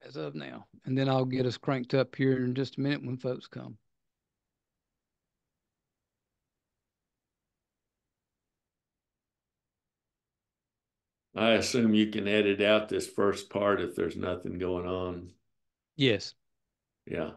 as of now. And then I'll get us cranked up here in just a minute when folks come. I assume you can edit out this first part if there's nothing going on. Yes. Yeah.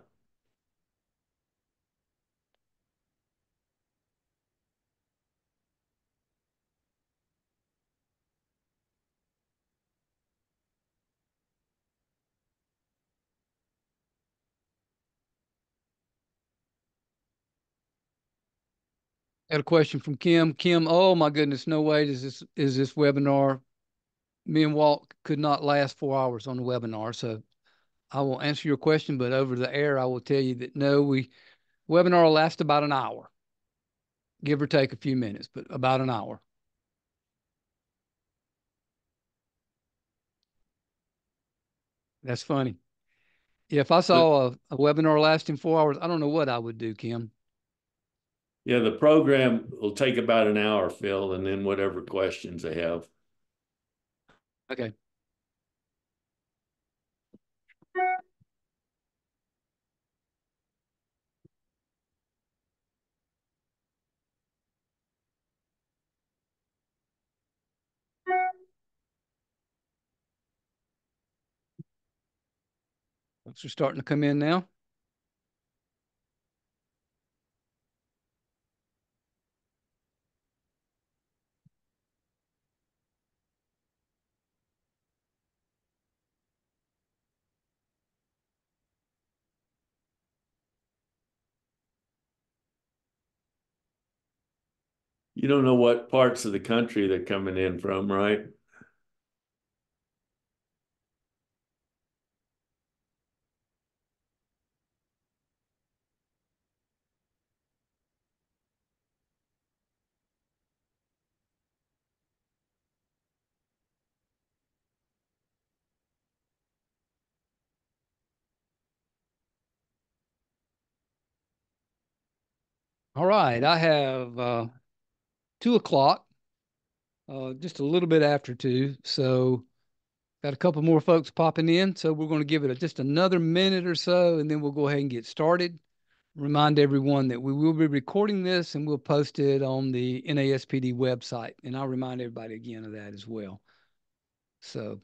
Got a question from Kim. Kim, oh my goodness, no way is this webinar. Me and Walt could not last 4 hours on the webinar. So I will answer your question, but over the air, I will tell you that no, webinar will last about an hour, give or take a few minutes, but about an hour. That's funny. If I saw a webinar lasting 4 hours, I don't know what I would do, Kim. Yeah, the program will take about an hour, Phil, and then whatever questions they have. Okay. Folks are starting to come in now. You don't know what parts of the country they're coming in from, right? All right. I have 2 o'clock, just a little bit after 2. So got a couple more folks popping in. So we're going to give it just another minute or so, and then we'll go ahead and get started. Remind everyone that we will be recording this and we'll post it on the NASPD website. And I'll remind everybody again of that as well. So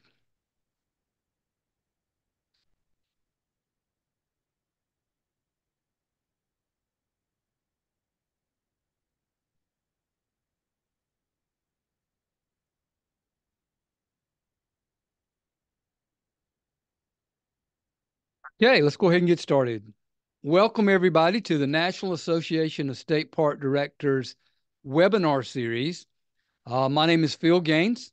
okay, let's go ahead and get started. Welcome, everybody, to the National Association of State Park Directors webinar series. My name is Phil Gaines.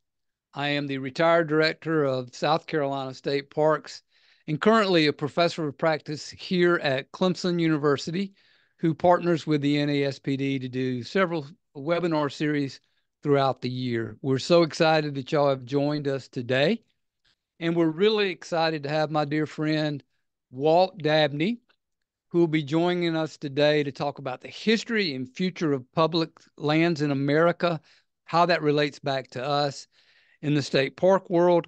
I am the retired director of South Carolina State Parks and currently a professor of practice here at Clemson University, who partners with the NASPD to do several webinar series throughout the year. We're so excited that y'all have joined us today. And we're really excited to have my dear friend, Walt Dabney, who will be joining us today to talk about the history and future of public lands in America, how that relates back to us in the state park world.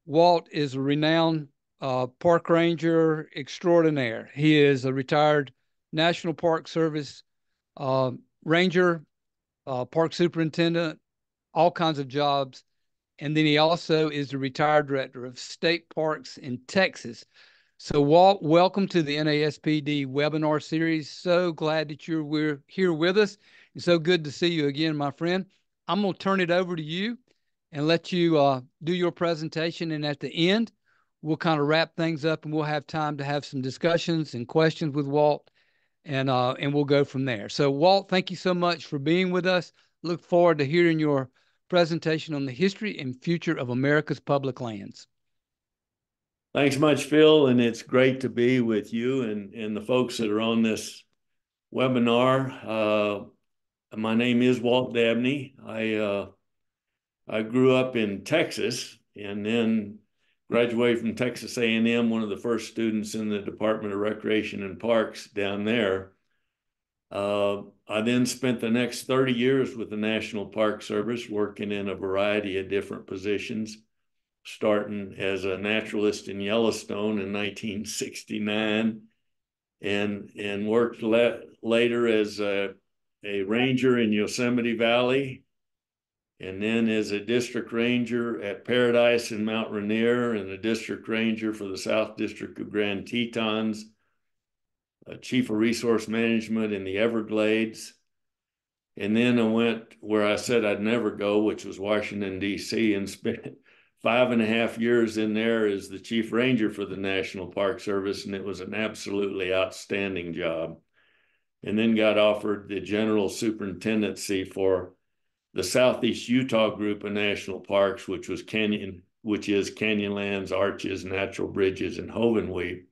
Walt is a renowned park ranger extraordinaire. He is a retired National Park Service uh, ranger, park superintendent, all kinds of jobs. And then he also is the retired director of state parks in Texas. So, Walt, welcome to the NASPD webinar series. So glad that we're here with us. And so good to see you again, my friend. I'm going to turn it over to you and let you do your presentation. And at the end, we'll kind of wrap things up and we'll have time to have some discussions and questions with Walt, and we'll go from there. So, Walt, thank you so much for being with us. Look forward to hearing your presentation on the history and future of America's public lands. Thanks much, Phil, and it's great to be with you and the folks that are on this webinar. My name is Walt Dabney. I grew up in Texas and then graduated from Texas A&M, one of the first students in the Department of Recreation and Parks down there. I then spent the next 30 years with the National Park Service, working in a variety of different positions. starting as a naturalist in Yellowstone in 1969, and worked later as a ranger in Yosemite Valley, and then as a district ranger at Paradise and Mount Rainier, and a district ranger for the South District of Grand Tetons, chief of resource management in the Everglades. And then I went where I said I'd never go, which was Washington, D.C., and spent 5.5 years in there as the chief ranger for the National Park Service, and it was an absolutely outstanding job. And then got offered the general superintendency for the Southeast Utah group of national parks, which is Canyonlands, Arches, Natural Bridges, and Hovenweep.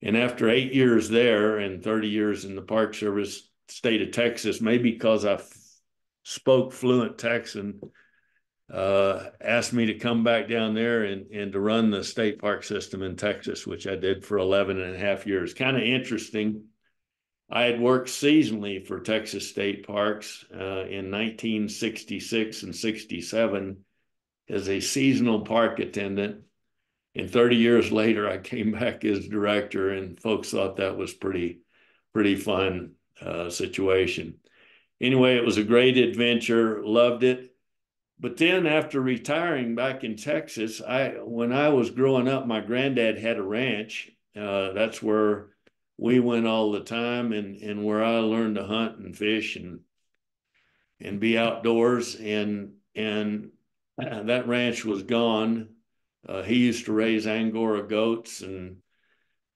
And after 8 years there and 30 years in the Park Service, state of Texas, maybe because I spoke fluent Texan, asked me to come back down there and to run the state park system in Texas, which I did for 11.5 years. Kind of interesting. I had worked seasonally for Texas State Parks in 1966 and 67 as a seasonal park attendant. And 30 years later, I came back as director, and folks thought that was pretty fun situation. Anyway, it was a great adventure, loved it. But then after retiring back in Texas, when I was growing up, my granddad had a ranch. That's where we went all the time, and where I learned to hunt and fish and be outdoors. And that ranch was gone. He used to raise Angora goats, and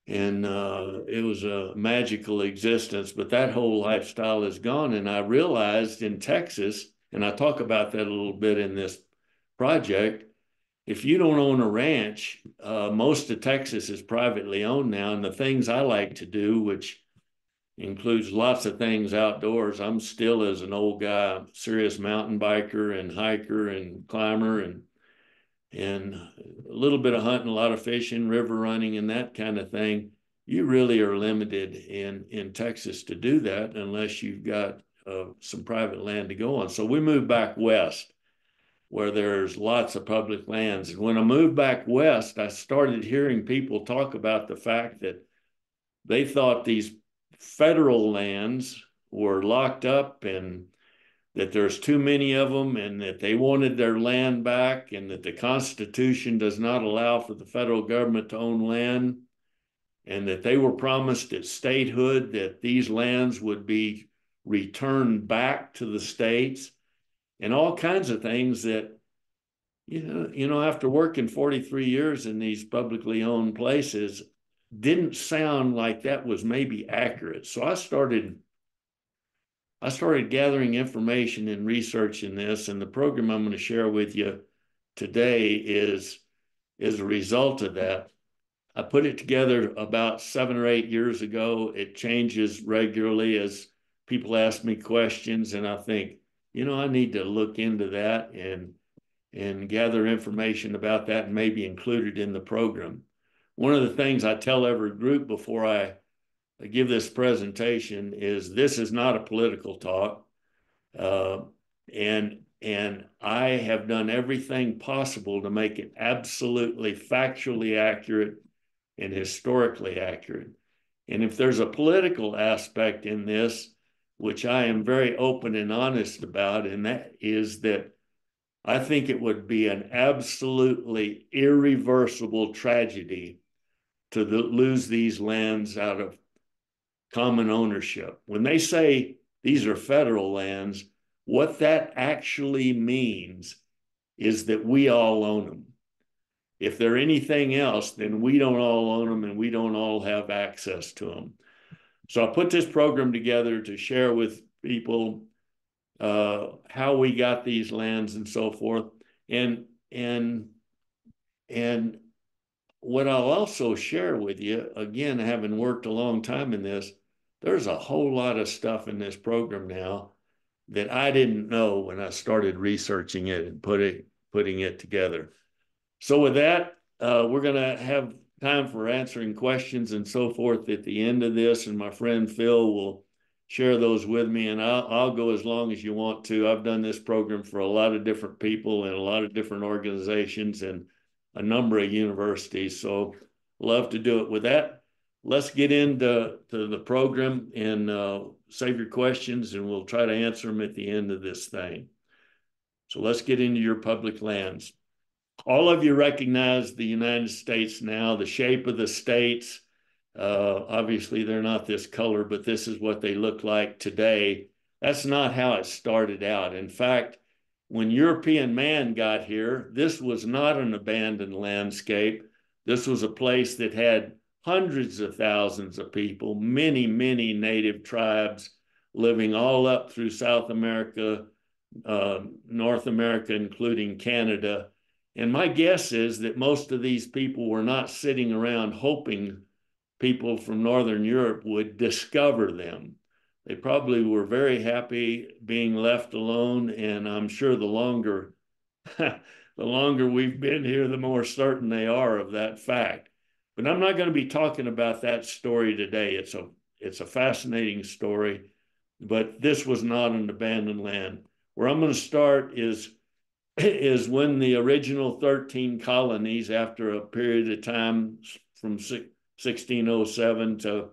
it was a magical existence. But that whole lifestyle is gone. And I realized in Texas, and I talk about that a little bit in this project, if you don't own a ranch, most of Texas is privately owned now. And the things I like to do, which includes lots of things outdoors, I'm still, as an old guy, serious mountain biker and hiker and climber, and a little bit of hunting, a lot of fishing, river running, and that kind of thing. You really are limited in Texas to do that unless you've got some private land to go on. So we moved back west, where there's lots of public lands. And when I moved back west, I started hearing people talk about the fact that they thought these federal lands were locked up, and that there's too many of them, and that they wanted their land back, and that the Constitution does not allow for the federal government to own land, and that they were promised at statehood that these lands would be returned back to the states, and all kinds of things that, after working 43 years in these publicly owned places, didn't sound like that was maybe accurate. So I started gathering information and researching this, and the program I'm going to share with you today is a result of that. I put it together about 7 or 8 years ago. It changes regularly as people ask me questions, and I think, I need to look into that and gather information about that and maybe include it in the program. One of the things I tell every group before I give this presentation is this is not a political talk. And I have done everything possible to make it absolutely factually accurate and historically accurate. And if there's a political aspect in this, which I am very open and honest about, and that is that I think it would be an absolutely irreversible tragedy to lose these lands out of common ownership. When they say these are federal lands, what that actually means is that we all own them. If they're anything else, then we don't all own them, and we don't all have access to them. So I put this program together to share with people how we got these lands and so forth. And what I'll also share with you, again, having worked a long time in this, there's a whole lot of stuff in this program now that I didn't know when I started researching it and putting it together. So with that, we're going to have time for answering questions and so forth at the end of this, and my friend Phil will share those with me, and I'll go as long as you want to. I've done this program for a lot of different people and a lot of different organizations, and a number of universities. So love to do it. With that, let's get into the program and save your questions, and we'll try to answer them at the end of this thing. So let's get into your public lands. All of you recognize the United States now, the shape of the states. Obviously, they're not this color, but this is what they look like today. That's not how it started out. In fact, when European man got here, this was not an abandoned landscape. This was a place that had hundreds of thousands of people, many, many native tribes living all up through South America, North America, including Canada. And my guess is that most of these people were not sitting around hoping people from Northern Europe would discover them. They probably were very happy being left alone. And I'm sure the longer we've been here, the more certain they are of that fact. But I'm not going to be talking about that story today. It's a fascinating story, but this was not an abandoned land. Where I'm going to start is when the original 13 colonies, after a period of time from 1607 to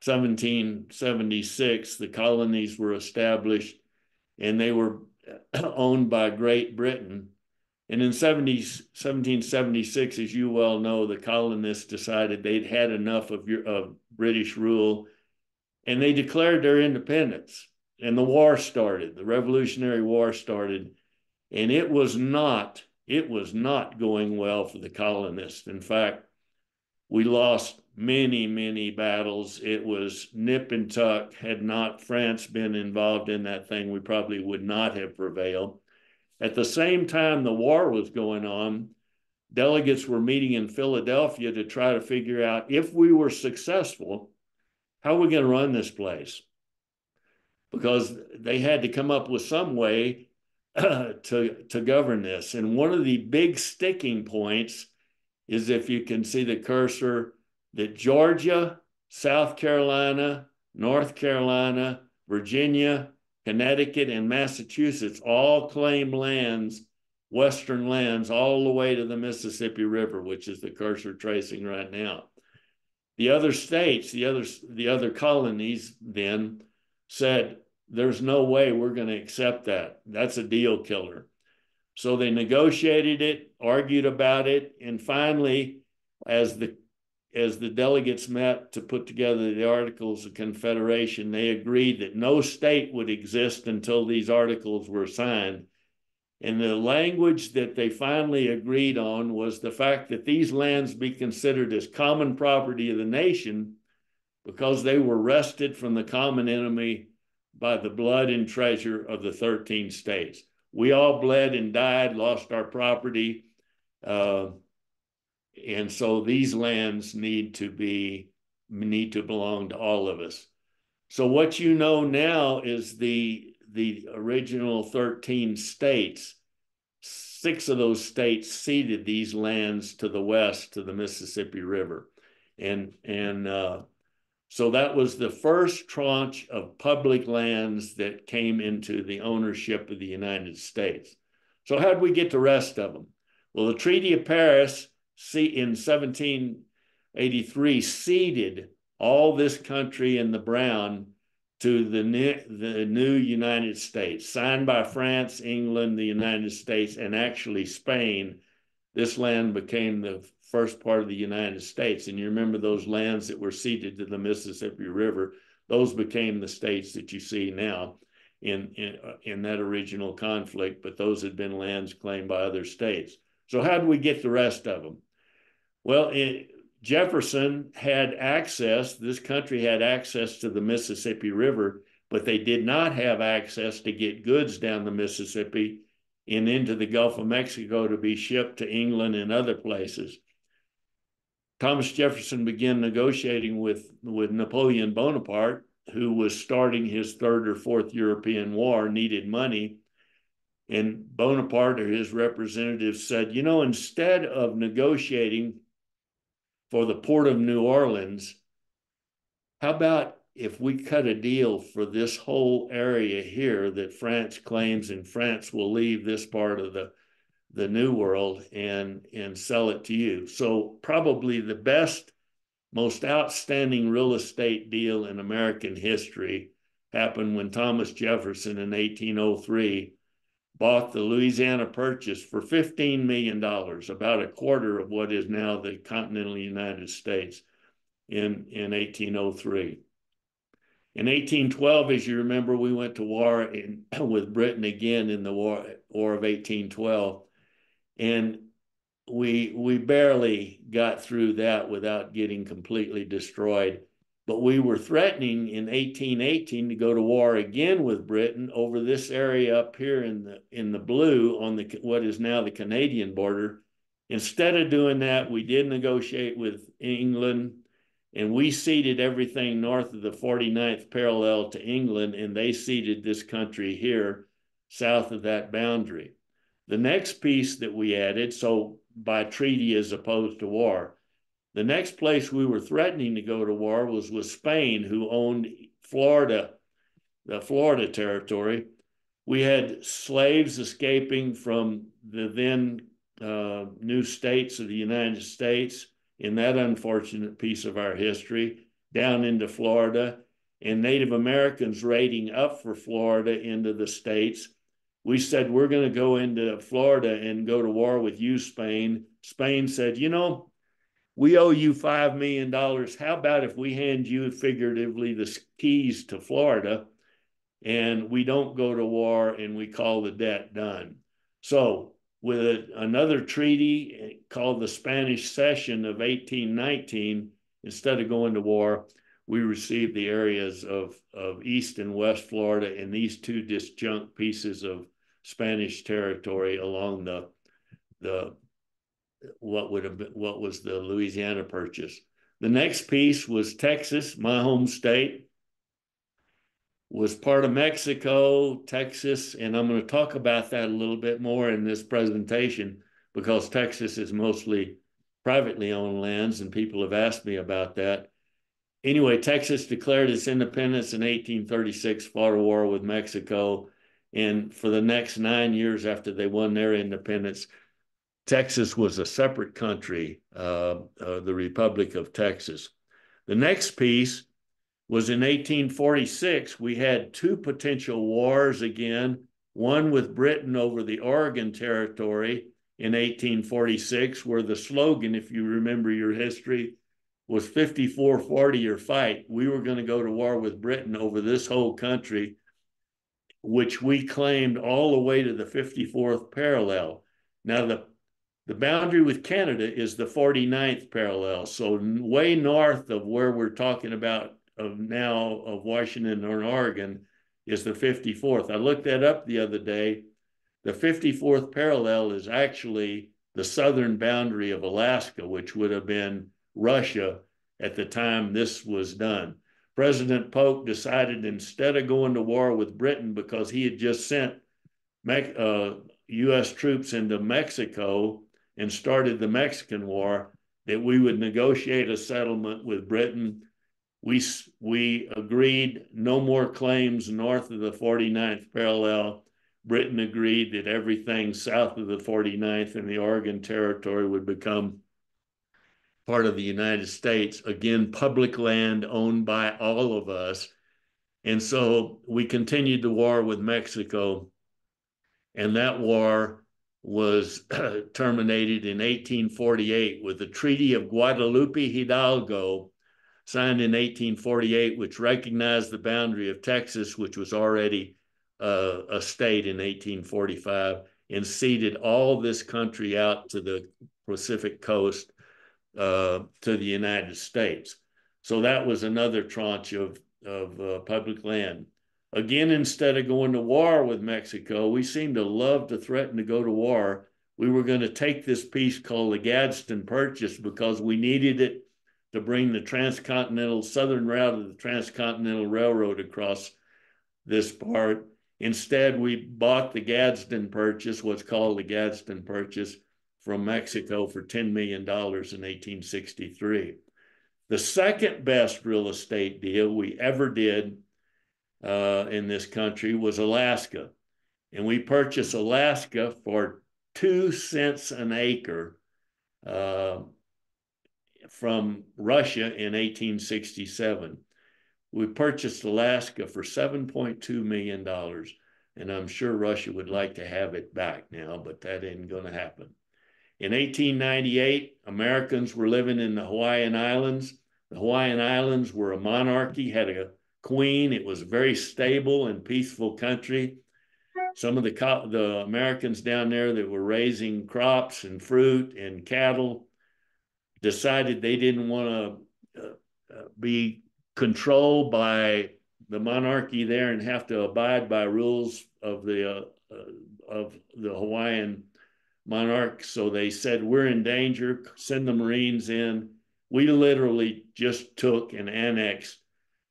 1776, the colonies were established, and they were owned by Great Britain. And in 1776, as you well know, the colonists decided they'd had enough of British rule, and they declared their independence. And the war started, the Revolutionary War started, and it was not going well for the colonists. In fact, we lost many, many battles. It was nip and tuck. Had not France been involved in that thing, we probably would not have prevailed. At the same time the war was going on, delegates were meeting in Philadelphia to try to figure out, if we were successful, how are we going to run this place? Because they had to come up with some way to govern this. And one of the big sticking points is, if you can see the cursor, that Georgia, South Carolina, North Carolina, Virginia, Connecticut, and Massachusetts all claim lands, western lands, all the way to the Mississippi River, which is the cursor tracing right now. The other states, the other colonies then said, there's no way we're going to accept that. That's a deal killer. So they negotiated it, argued about it, and finally, as the delegates met to put together the Articles of Confederation, they agreed that no state would exist until these articles were signed. And the language that they finally agreed on was the fact that these lands be considered as common property of the nation, because they were wrested from the common enemy by the blood and treasure of the 13 states. We all bled and died, lost our property. And so these lands need to belong to all of us. So what you know now is the original 13 states. 6 of those states ceded these lands to the west, to the Mississippi River. So that was the first tranche of public lands that came into the ownership of the United States. So how did we get the rest of them? Well, the Treaty of Paris in 1783 ceded all this country in the brown to the new United States, signed by France, England, the United States, and actually Spain. This land became the first part of the United States. And you remember those lands that were ceded to the Mississippi River, those became the states that you see now in that original conflict, but those had been lands claimed by other states. So how did we get the rest of them? Well, Jefferson had access, this country had access to the Mississippi River, but they did not have access to get goods down the Mississippi and into the Gulf of Mexico to be shipped to England and other places. Thomas Jefferson began negotiating with Napoleon Bonaparte, who was starting his 3rd or 4th European war, needed money. And Bonaparte or his representatives said, you know, instead of negotiating for the port of New Orleans, how about if we cut a deal for this whole area here that France claims, and France will leave this part of the the New World and sell it to you. So probably the best, most outstanding real estate deal in American history happened when Thomas Jefferson in 1803 bought the Louisiana Purchase for $15 million, about a quarter of what is now the continental United States in 1803. In 1812, as you remember, we went to war with Britain again in the War of 1812. And we barely got through that without getting completely destroyed. But we were threatening in 1818 to go to war again with Britain over this area up here in the blue on what is now the Canadian border. Instead of doing that, we did negotiate with England, and we ceded everything north of the 49th parallel to England, and they ceded this country here south of that boundary. The next piece that we added, so by treaty as opposed to war, the next place we were threatening to go to war was with Spain, who owned Florida, the Florida territory. We had slaves escaping from the then new states of the United States in that unfortunate piece of our history down into Florida, and Native Americans raiding up for Florida into the states. We said, we're going to go into Florida and go to war with you, Spain. Spain said, you know, we owe you $5 million. How about if we hand you figuratively the keys to Florida and we don't go to war and we call the debt done? So with another treaty called the Spanish Cession of 1819, instead of going to war, we received the areas of East and West Florida and these two disjunct pieces of Spanish territory along what was the Louisiana Purchase. The next piece was Texas, my home state, was part of Mexico, Texas, and I'm going to talk about that a little bit more in this presentation because Texas is mostly privately owned lands and people have asked me about that. Anyway, Texas declared its independence in 1836, fought a war with Mexico, and for the next 9 years after they won their independence, Texas was a separate country, the Republic of Texas. The next piece was in 1846. We had two potential wars again, one with Britain over the Oregon Territory in 1846, where the slogan, if you remember your history, was 54-40 or fight. We were going to go to war with Britain over this whole country, which we claimed all the way to the 54th parallel. Now, the boundary with Canada is the 49th parallel, so way north of where we're talking about of Washington or Oregon is the 54th. I looked that up the other day. The 54th parallel is actually the southern boundary of Alaska, which would have been Russia at the time this was done. President Polk decided instead of going to war with Britain, because he had just sent U.S. troops into Mexico and started the Mexican War, that we would negotiate a settlement with Britain. We agreed no more claims north of the 49th parallel. Britain agreed that everything south of the 49th and the Oregon Territory would become part of the United States, again, public land owned by all of us. And so we continued the war with Mexico, and that war was terminated in 1848 with the Treaty of Guadalupe Hidalgo, signed in 1848, which recognized the boundary of Texas, which was already a state in 1845, and ceded all this country out to the Pacific coast to the United States. So that was another tranche of public land. Again, instead of going to war with Mexico, we seemed to love to threaten to go to war. We were going to take this piece called the Gadsden Purchase because we needed it to bring the transcontinental southern route of the Transcontinental Railroad across this part. Instead, we bought the Gadsden Purchase, what's called the Gadsden Purchase, from Mexico for $10 million in 1863. The second best real estate deal we ever did in this country was Alaska. And we purchased Alaska for 2 cents an acre from Russia in 1867. We purchased Alaska for $7.2 million. And I'm sure Russia would like to have it back now, but that ain't going to happen. In 1898, Americans were living in the Hawaiian Islands. The Hawaiian Islands were a monarchy, had a queen. It was a very stable and peaceful country. Some of the Americans down there that were raising crops and fruit and cattle decided they didn't want to be controlled by the monarchy there and have to abide by rules of the Hawaiian monarch. So they said, we're in danger, send the Marines in. We literally just took and annexed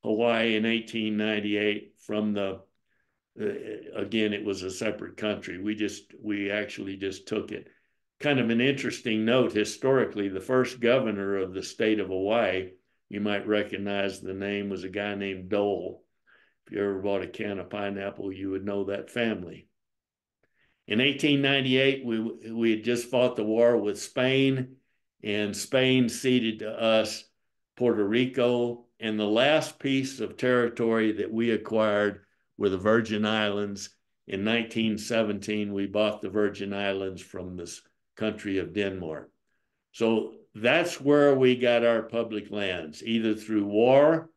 Hawaii in 1898 from again, it was a separate country. We actually just took it. Kind of an interesting note, historically, the first governor of the state of Hawaii, you might recognize the name, was a guy named Dole. If you ever bought a can of pineapple, you would know that family. In 1898, we had just fought the war with Spain, and Spain ceded to us Puerto Rico. And the last piece of territory that we acquired were the Virgin Islands. In 1917, we bought the Virgin Islands from this country of Denmark. So that's where we got our public lands, either through war,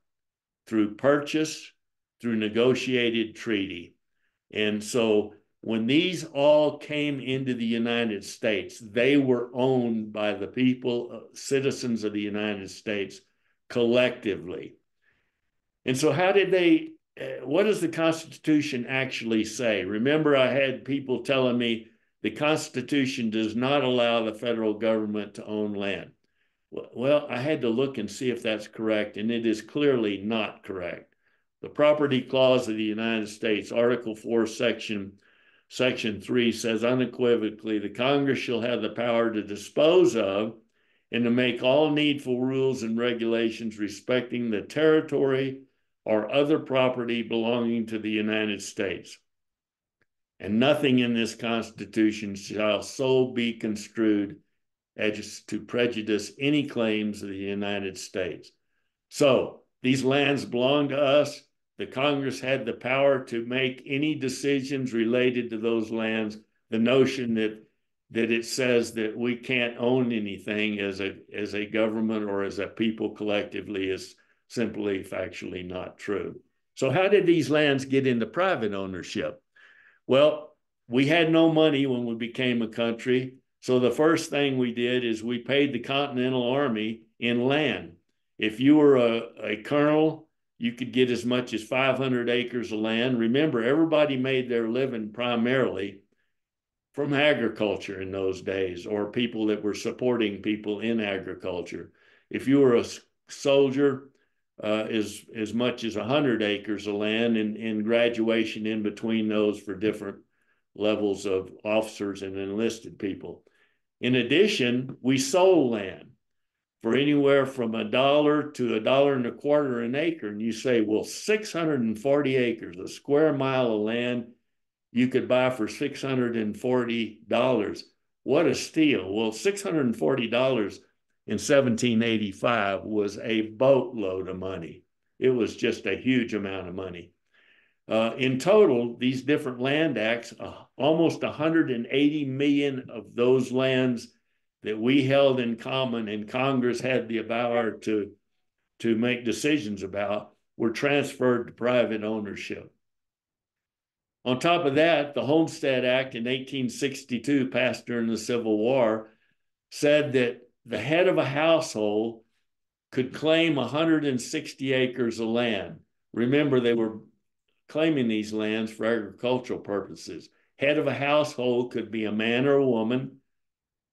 through purchase, through negotiated treaty. And so when these all came into the United States, they were owned by the people, citizens of the United States, collectively. And so how did they, what does the Constitution actually say? Remember, I had people telling me the Constitution does not allow the federal government to own land. Well, I had to look and see if that's correct, and it is clearly not correct. The Property Clause of the United States, Article 4, Section 3 says unequivocally, the Congress shall have the power to dispose of and to make all needful rules and regulations respecting the territory or other property belonging to the United States. And nothing in this Constitution shall so be construed as to prejudice any claims of the United States. So these lands belong to us. The Congress had the power to make any decisions related to those lands. The notion that it says that we can't own anything as a government or as a people collectively is simply factually not true. So how did these lands get into private ownership? Well, we had no money when we became a country. So the first thing we did is we paid the Continental Army in land. If you were a colonel, you could get as much as 500 acres of land. Remember, everybody made their living primarily from agriculture in those days, or people that were supporting people in agriculture. If you were a soldier, as much as 100 acres of land, and graduation in between those for different levels of officers and enlisted people. In addition, we sold land for anywhere from $1 to $1.25 an acre. And you say, well, 640 acres, a square mile of land you could buy for $640. What a steal. Well, $640 in 1785 was a boatload of money. It was just a huge amount of money. In total, these different land acts, almost 180 million of those lands that we held in common and Congress had the power to make decisions about were transferred to private ownership. On top of that, the Homestead Act in 1862, passed during the Civil War, said that the head of a household could claim 160 acres of land. Remember, they were claiming these lands for agricultural purposes. Head of a household could be a man or a woman.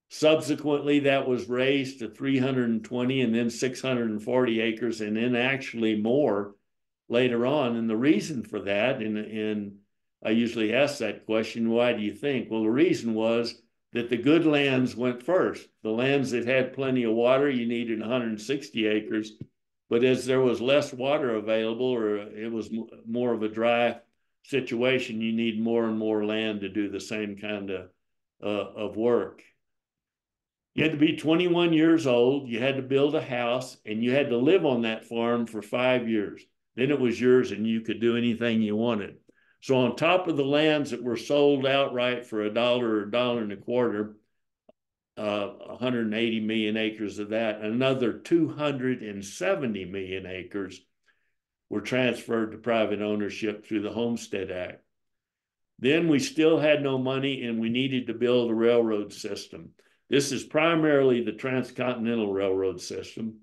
Subsequently, that was raised to 320 and then 640 acres, and then actually more later on. And the reason for that, and I usually ask that question, why do you think? Well, the reason was that the good lands went first. The lands that had plenty of water, you needed 160 acres. But as there was less water available, or it was more of a dry situation, you need more and more land to do the same kind of of work. You had to be 21 years old, you had to build a house, and you had to live on that farm for 5 years. Then it was yours and you could do anything you wanted. So on top of the lands that were sold outright for $1 or $1.25, 180 million acres of that, another 270 million acres were transferred to private ownership through the Homestead Act. Then we still had no money and we needed to build a railroad system. This is primarily the transcontinental railroad system.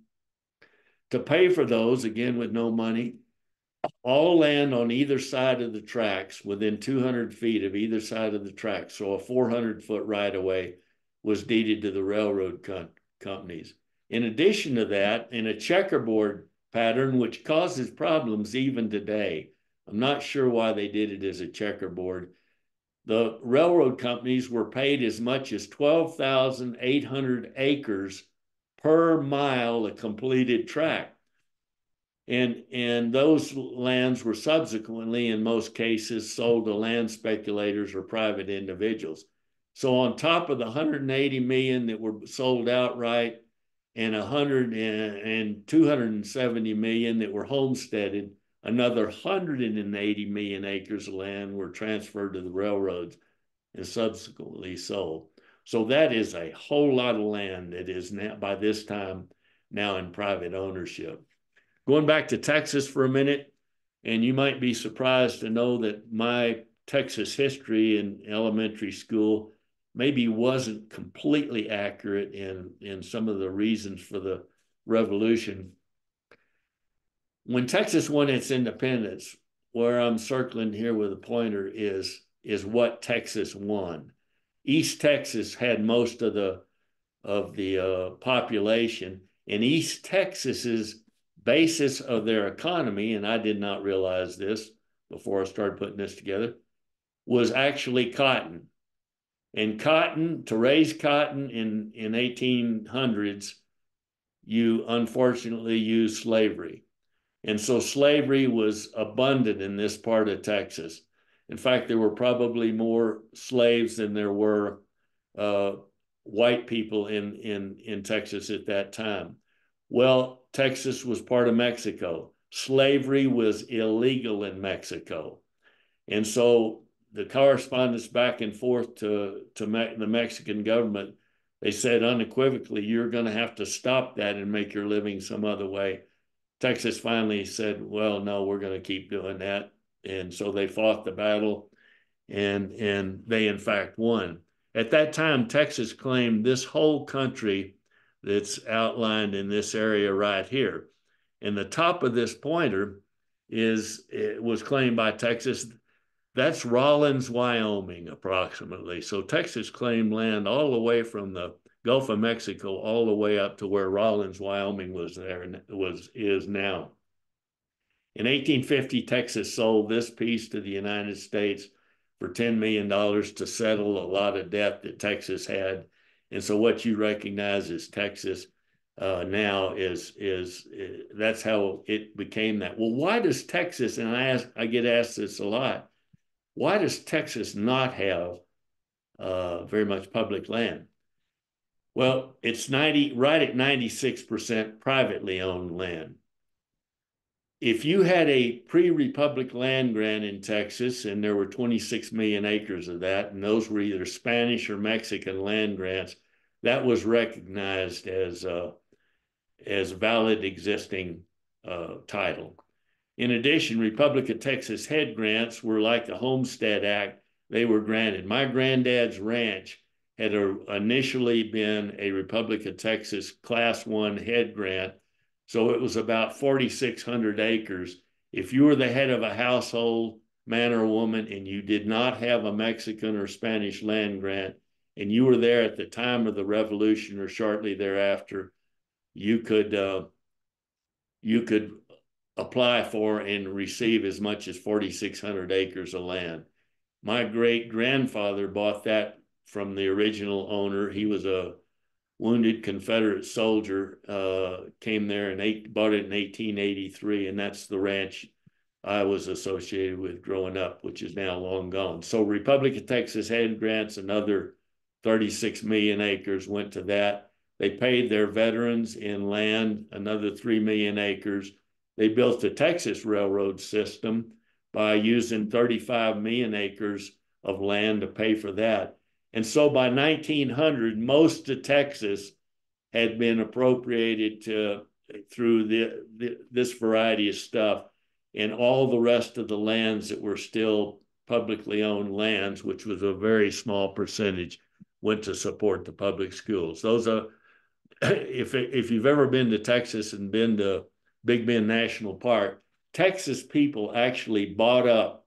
To pay for those, again with no money, all land on either side of the tracks, within 200 feet of either side of the tracks, so a 400-foot right-of-way, was deeded to the railroad companies. In addition to that, in a checkerboard pattern, which causes problems even today, I'm not sure why they did it as a checkerboard, the railroad companies were paid as much as 12,800 acres per mile of completed track. And those lands were subsequently, in most cases, sold to land speculators or private individuals. So on top of the 180 million that were sold outright and 270 million that were homesteaded, another 180 million acres of land were transferred to the railroads and subsequently sold. So that is a whole lot of land that is now, by this time, now in private ownership. Going back to Texas for a minute, and you might be surprised to know that my Texas history in elementary school maybe wasn't completely accurate in some of the reasons for the revolution. When Texas won its independence, where I'm circling here with a pointer is what Texas won. East Texas had most of the population, and East Texas's basis of their economy, and I did not realize this before I started putting this together, was actually cotton. And cotton, to raise cotton in 1800s, you unfortunately used slavery. And so slavery was abundant in this part of Texas. In fact, there were probably more slaves than there were white people in Texas at that time. Well, Texas was part of Mexico. Slavery was illegal in Mexico. And so the correspondence back and forth to the Mexican government, they said unequivocally, you're going to have to stop that and make your living some other way. Texas finally said, well, no, we're going to keep doing that. And so they fought the battle, and they in fact won. At that time, Texas claimed this whole country that's outlined in this area right here. And the top of this pointer was claimed by Texas. That's Rawlins, Wyoming, approximately. So Texas claimed land all the way from the Gulf of Mexico all the way up to where Rawlins, Wyoming was there and is now. In 1850, Texas sold this piece to the United States for $10 million to settle a lot of debt that Texas had. And so what you recognize as Texas now is that's how it became that. Well, why does Texas, and I get asked this a lot, why does Texas not have very much public land? Well, it's right at 96% privately owned land. If you had a pre-Republic land grant in Texas, and there were 26 million acres of that, and those were either Spanish or Mexican land grants, that was recognized as valid existing title. In addition, Republic of Texas head grants were like the Homestead Act. They were granted. My granddad's ranch had initially been a Republic of Texas Class 1 head grant. So it was about 4,600 acres. If you were the head of a household, man or woman, and you did not have a Mexican or Spanish land grant, and you were there at the time of the revolution or shortly thereafter, you could apply for and receive as much as 4,600 acres of land. My great-grandfather bought that from the original owner. He was a wounded Confederate soldier, came there and bought it in 1883, and that's the ranch I was associated with growing up, which is now long gone. So Republic of Texas head grants, another 36 million acres went to that. They paid their veterans in land, another 3 million acres. They built the Texas railroad system by using 35 million acres of land to pay for that. And so by 1900, most of Texas had been appropriated through this variety of stuff. And all the rest of the lands that were still publicly owned lands, which was a very small percentage, went to support the public schools. Those are, if you've ever been to Texas and been to Big Bend National Park, Texas people actually bought up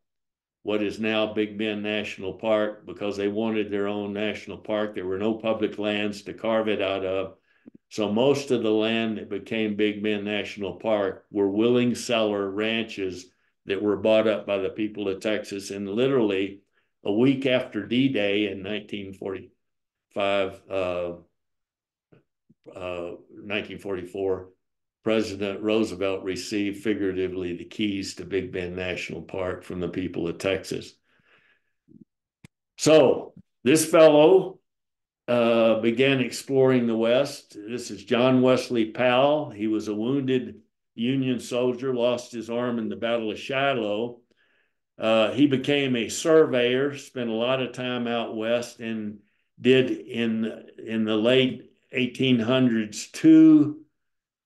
what is now Big Bend National Park because they wanted their own national park. There were no public lands to carve it out of. So most of the land that became Big Bend National Park were willing seller ranches that were bought up by the people of Texas. And literally a week after D-Day in 1945, 1944, President Roosevelt received figuratively the keys to Big Bend National Park from the people of Texas. So this fellow began exploring the West. This is John Wesley Powell. He was a wounded Union soldier, lost his arm in the Battle of Shiloh. He became a surveyor, spent a lot of time out west, and did in the late 1800s 2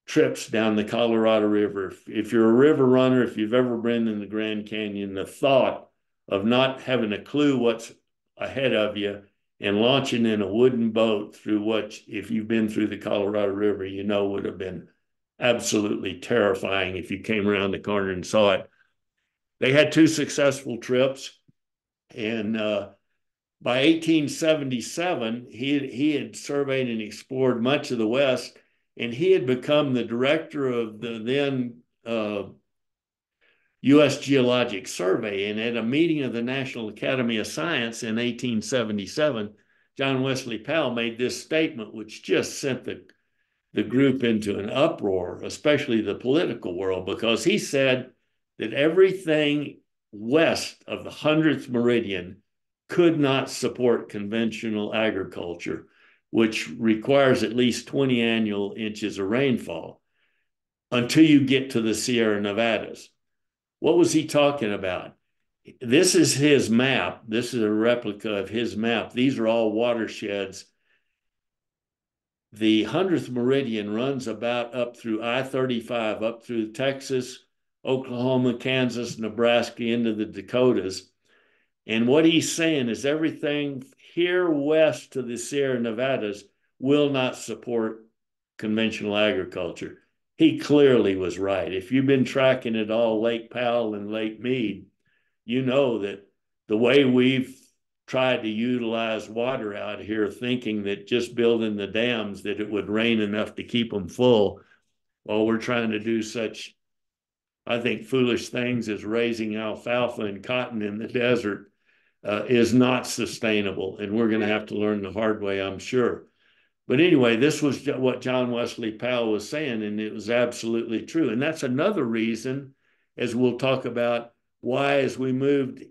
trips down the Colorado River. If you're a river runner, if you've ever been in the Grand Canyon, the thought of not having a clue what's ahead of you and launching in a wooden boat through what, if you've been through the Colorado River, you know would have been absolutely terrifying if you came around the corner and saw it. They had 2 successful trips, and by 1877, he had surveyed and explored much of the West, and he had become the director of the then U.S. Geologic Survey. And at a meeting of the National Academy of Science in 1877, John Wesley Powell made this statement, which just sent the group into an uproar, especially the political world, because he said that everything west of the 100th meridian could not support conventional agriculture, which requires at least 20 annual inches of rainfall, until you get to the Sierra Nevadas. What was he talking about? This is his map. This is a replica of his map. These are all watersheds. The 100th meridian runs about up through I-35, up through Texas, Oklahoma, Kansas, Nebraska, into the Dakotas. And what he's saying is everything here west to the Sierra Nevadas will not support conventional agriculture. He clearly was right. If you've been tracking it all, Lake Powell and Lake Mead, you know that the way we've tried to utilize water out here, thinking that just building the dams, that it would rain enough to keep them full, while we're trying to do such, I think, foolish things as raising alfalfa and cotton in the desert, is not sustainable. And we're going to have to learn the hard way, I'm sure. But anyway, this was what John Wesley Powell was saying, and it was absolutely true. And that's another reason, as we'll talk about, why as we moved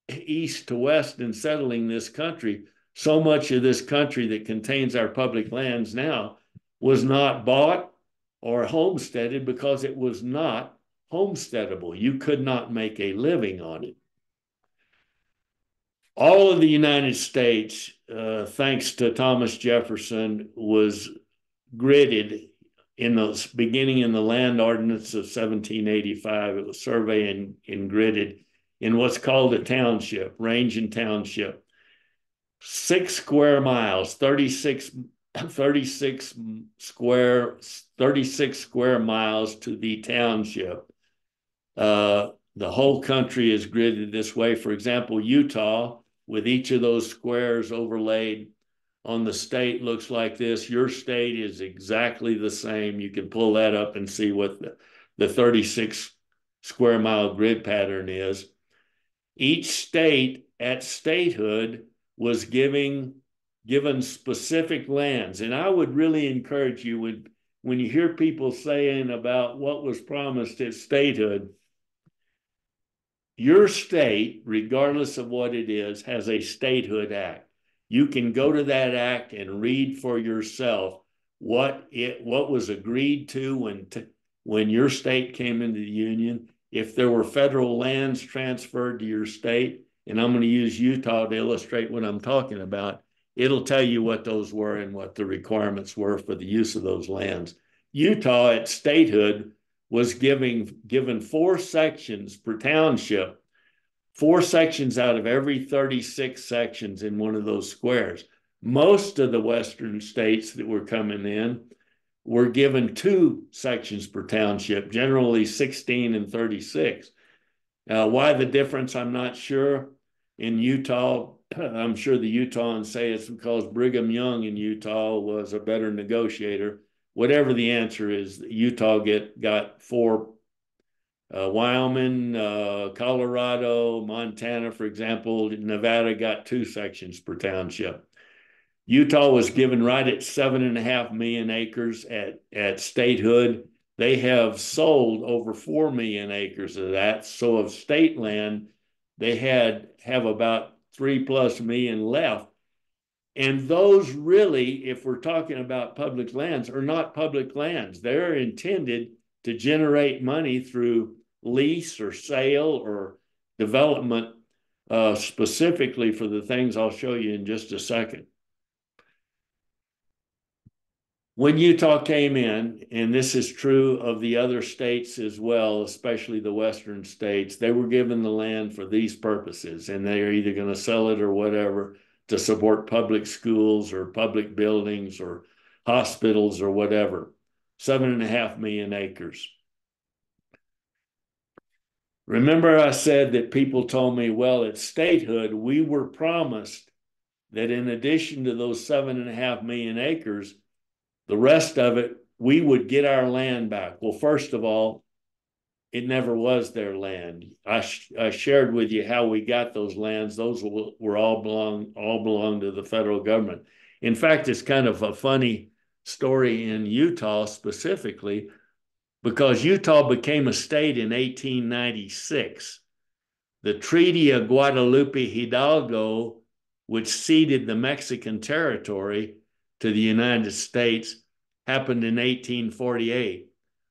east to west in settling this country, so much of this country that contains our public lands now was not bought or homesteaded because it was not homesteadable. You could not make a living on it. All of the United States, thanks to Thomas Jefferson, was gridded beginning in the Land Ordinance of 1785. It was surveyed and gridded in what's called a township, range and township. 6 square miles, 36 square miles to the township. The whole country is gridded this way. For example, Utah, with each of those squares overlaid on the state, looks like this. Your state is exactly the same. You can pull that up and see what the 36 square mile grid pattern is. Each state at statehood was given specific lands. And I would really encourage you, when you hear people saying about what was promised at statehood, your state, regardless of what it is, has a statehood act. You can go to that act and read for yourself what was agreed to when your state came into the union. If there were federal lands transferred to your state, and I'm going to use Utah to illustrate what I'm talking about, it'll tell you what those were and what the requirements were for the use of those lands. Utah at statehood was given 4 sections per township, 4 sections out of every 36 sections in one of those squares. Most of the Western states that were coming in were given 2 sections per township, generally 16 and 36. Why the difference, I'm not sure. In Utah, I'm sure the Utahns say it's because Brigham Young in Utah was a better negotiator. Whatever the answer is, Utah got 4. Wyoming, Colorado, Montana, for example, Nevada got 2 sections per township. Utah was given right at 7.5 million acres at statehood. They have sold over 4 million acres of that. So of state land, they have about 3+ million left. And those really, if we're talking about public lands, are not public lands. They're intended to generate money through lease or sale or development, specifically for the things I'll show you in just a second. When Utah came in, and this is true of the other states as well, especially the Western states, they were given the land for these purposes, and they are either going to sell it or whatever to support public schools or public buildings or hospitals or whatever. 7.5 million acres. Remember, I said that people told me, well, at statehood, we were promised that in addition to those 7.5 million acres, the rest of it, we would get our land back. Well, first of all, it never was their land. I shared with you how we got those lands. Those were all belong to the federal government. In fact, it's kind of a funny story in Utah specifically, because Utah became a state in 1896. The Treaty of Guadalupe Hidalgo, which ceded the Mexican territory to the United States, happened in 1848.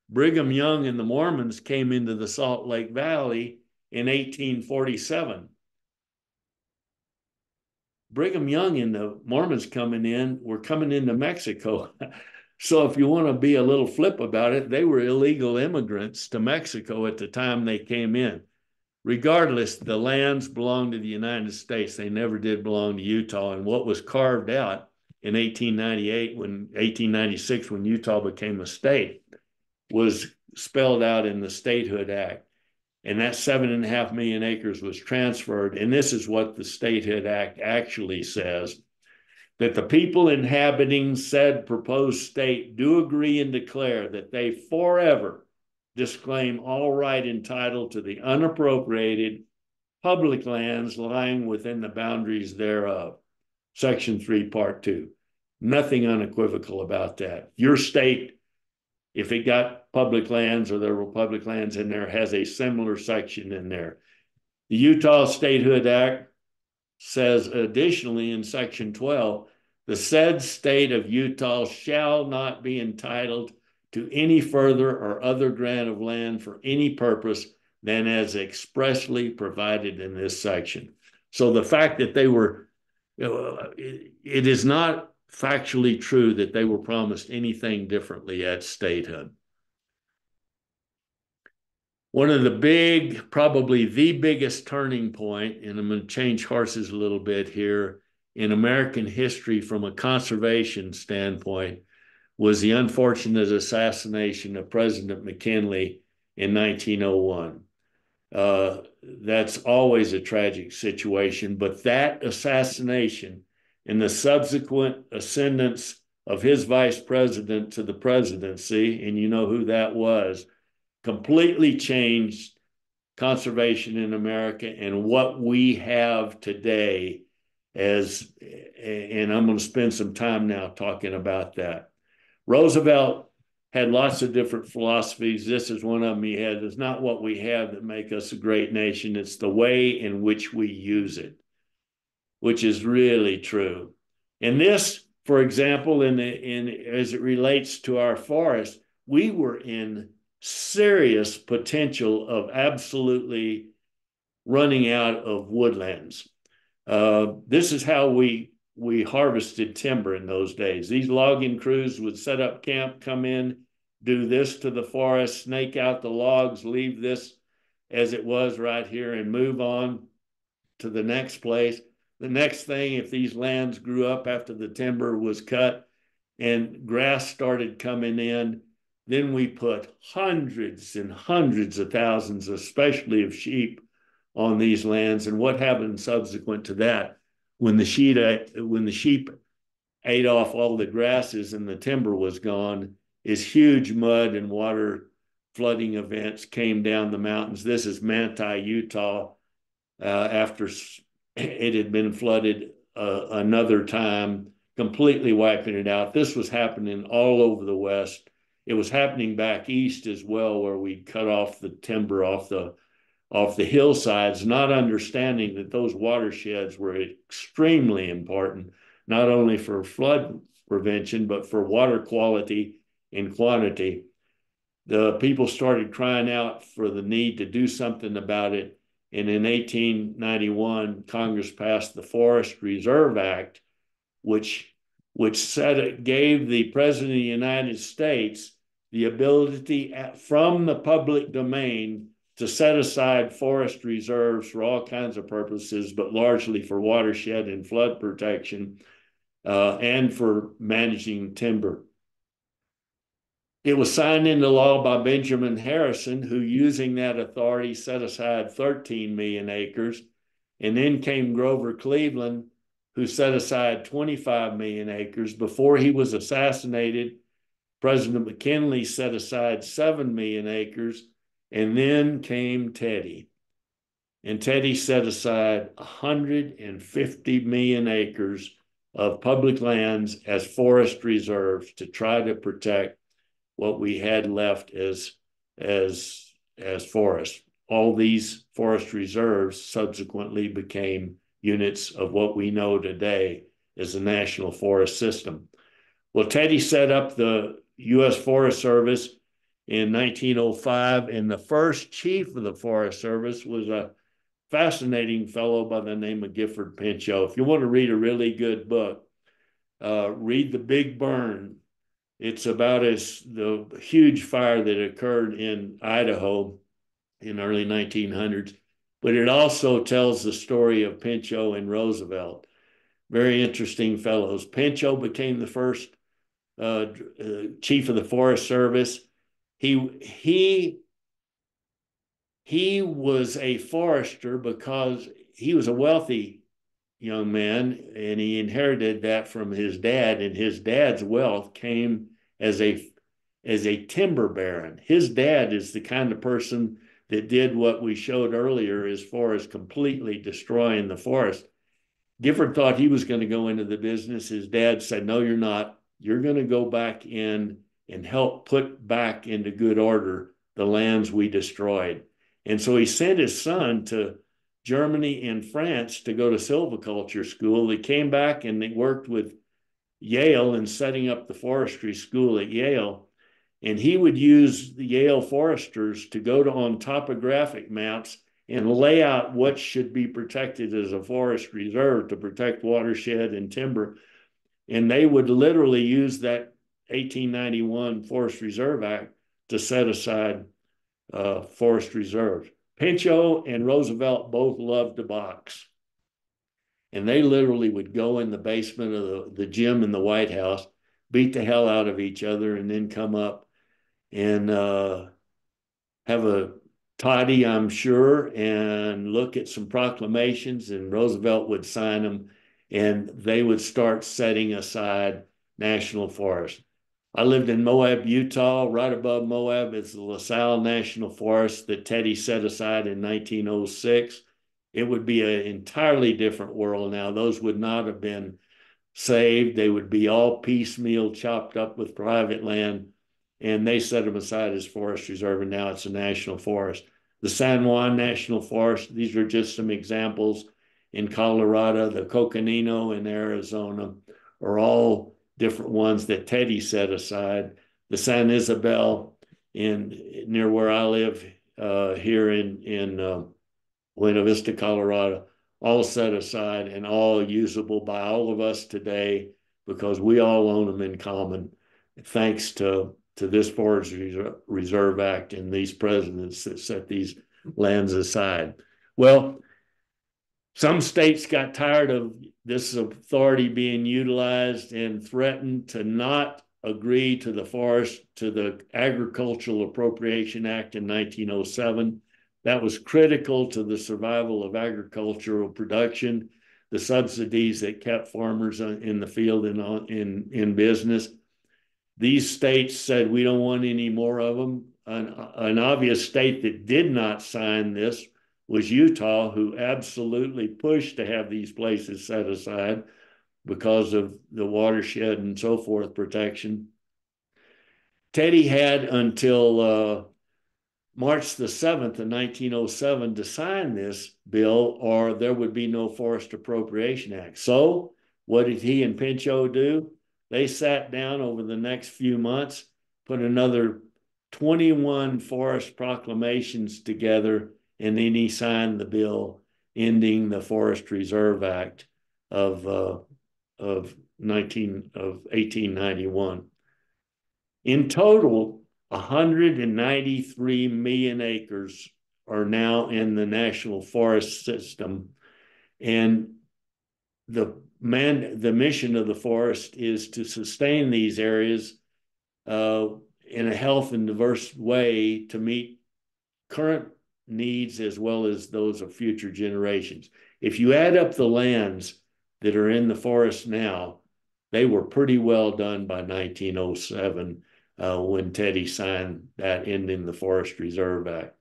Brigham Young and the Mormons came into the Salt Lake Valley in 1847. Brigham Young and the Mormons were coming into Mexico. So if you want to be a little flip about it, they were illegal immigrants to Mexico at the time they came in. Regardless, the lands belonged to the United States. They never did belong to Utah. And what was carved out in 1896, when Utah became a state, was spelled out in the Statehood Act. And that 7.5 million acres was transferred. And this is what the Statehood Act actually says: that the people inhabiting said proposed state do agree and declare that they forever disclaim all right and title to the unappropriated public lands lying within the boundaries thereof. Section 3, Part 2. Nothing unequivocal about that. Your state, if it got public lands or there were public lands in there, has a similar section in there. The Utah Statehood Act says additionally in Section 12, the said state of Utah shall not be entitled to any further or other grant of land for any purpose than as expressly provided in this section. So the fact that they were, it is not factually true that they were promised anything differently at statehood. One of the probably the biggest turning point, and I'm going to change horses a little bit here, in American history from a conservation standpoint, was the unfortunate assassination of President McKinley in 1901. That's always a tragic situation, but that assassination and the subsequent ascendance of his vice president to the presidency, and you know who that was, completely changed conservation in America and what we have today and I'm going to spend some time now talking about that. Roosevelt had lots of different philosophies. This is one of them he had. It's not what we have that make us a great nation. It's the way in which we use it. which is really true. And this, for example, as it relates to our forest, we were in serious potential of absolutely running out of woodlands. This is how we harvested timber in those days. These logging crews would set up camp, come in, do this to the forest, snake out the logs, leave this as it was right here, and move on to the next place. The next thing, if these lands grew up after the timber was cut and grass started coming in, then we put hundreds and hundreds of thousands, especially of sheep, on these lands. And what happened subsequent to that, when the sheep ate off all the grasses and the timber was gone, is huge mud and water flooding events came down the mountains. This is Manti, Utah, after it had been flooded another time, completely wiping it out. This was happening all over the West. It was happening back east as well, where we cut off the timber off the hillsides, not understanding that those watersheds were extremely important, not only for flood prevention, but for water quality and quantity. The people started crying out for the need to do something about it. And in 1891, Congress passed the Forest Reserve Act, which gave the President of the United States the ability from the public domain to set aside forest reserves for all kinds of purposes, but largely for watershed and flood protection, and for managing timber. It was signed into law by Benjamin Harrison, who, using that authority, set aside 13 million acres. And then came Grover Cleveland, who set aside 25 million acres. Before he was assassinated, President McKinley set aside 7 million acres. And then came Teddy. And Teddy set aside 150 million acres of public lands as forest reserves to try to protect what we had left as forest. All these forest reserves subsequently became units of what we know today as the National Forest System. Well, Teddy set up the U.S. Forest Service in 1905, and the first chief of the Forest Service was a fascinating fellow by the name of Gifford Pinchot. If you want to read a really good book, read The Big Burn. It's about the huge fire that occurred in Idaho in the early 1900s, but it also tells the story of Pinchot and Roosevelt. Very interesting fellows. Pinchot became the first chief of the Forest Service. He was a forester because he was a wealthy young man, and he inherited that from his dad, and his dad's wealth came as a timber baron. His dad is the kind of person that did what we showed earlier as far as completely destroying the forest. Gifford thought he was going to go into the business. His dad said, no, you're not. You're going to go back in and help put back into good order the lands we destroyed. And so he sent his son to Germany and France to go to silviculture school. They came back and they worked with Yale in setting up the forestry school at Yale. And he would use the Yale foresters to go on topographic maps and lay out what should be protected as a forest reserve to protect watershed and timber. And they would literally use that 1891 Forest Reserve Act to set aside forest reserves. Pinchot and Roosevelt both loved to box. And they literally would go in the basement of the gym in the White House, beat the hell out of each other, and then come up and have a toddy, I'm sure, and look at some proclamations, and Roosevelt would sign them, and they would start setting aside national forests. I lived in Moab, Utah. Right above Moab is the LaSalle National Forest that Teddy set aside in 1906. It would be an entirely different world now. Those would not have been saved. They would be all piecemeal, chopped up with private land, and they set them aside as forest reserve, and now it's a national forest. The San Juan National Forest, these are just some examples. in Colorado, the Coconino in Arizona, are all different ones that Teddy set aside. The San Isabel near where I live here in Buena Vista, Colorado, all set aside and all usable by all of us today because we all own them in common, thanks to this Forest Reserve Act and these presidents that set these lands aside. Well, some states got tired of this authority being utilized and threatened to not agree to the Agricultural Appropriation Act in 1907. That was critical to the survival of agricultural production, the subsidies that kept farmers in the field and in business. These states said, we don't want any more of them. An obvious state that did not sign this was Utah, who absolutely pushed to have these places set aside because of the watershed and so forth protection. Teddy had until March the 7th of 1907 to sign this bill, or there would be no Forest Appropriation Act. So what did he and Pinchot do? They sat down over the next few months, put another 21 forest proclamations together, and then he signed the bill ending the Forest Reserve Act of 1891. In total, 193 million acres are now in the national forest system, and the mission of the forest is to sustain these areas in a health and diverse way to meet current needs as well as those of future generations. If you add up the lands that are in the forest now, they were pretty well done by 1907 when Teddy signed that ending the Forest Reserve Act.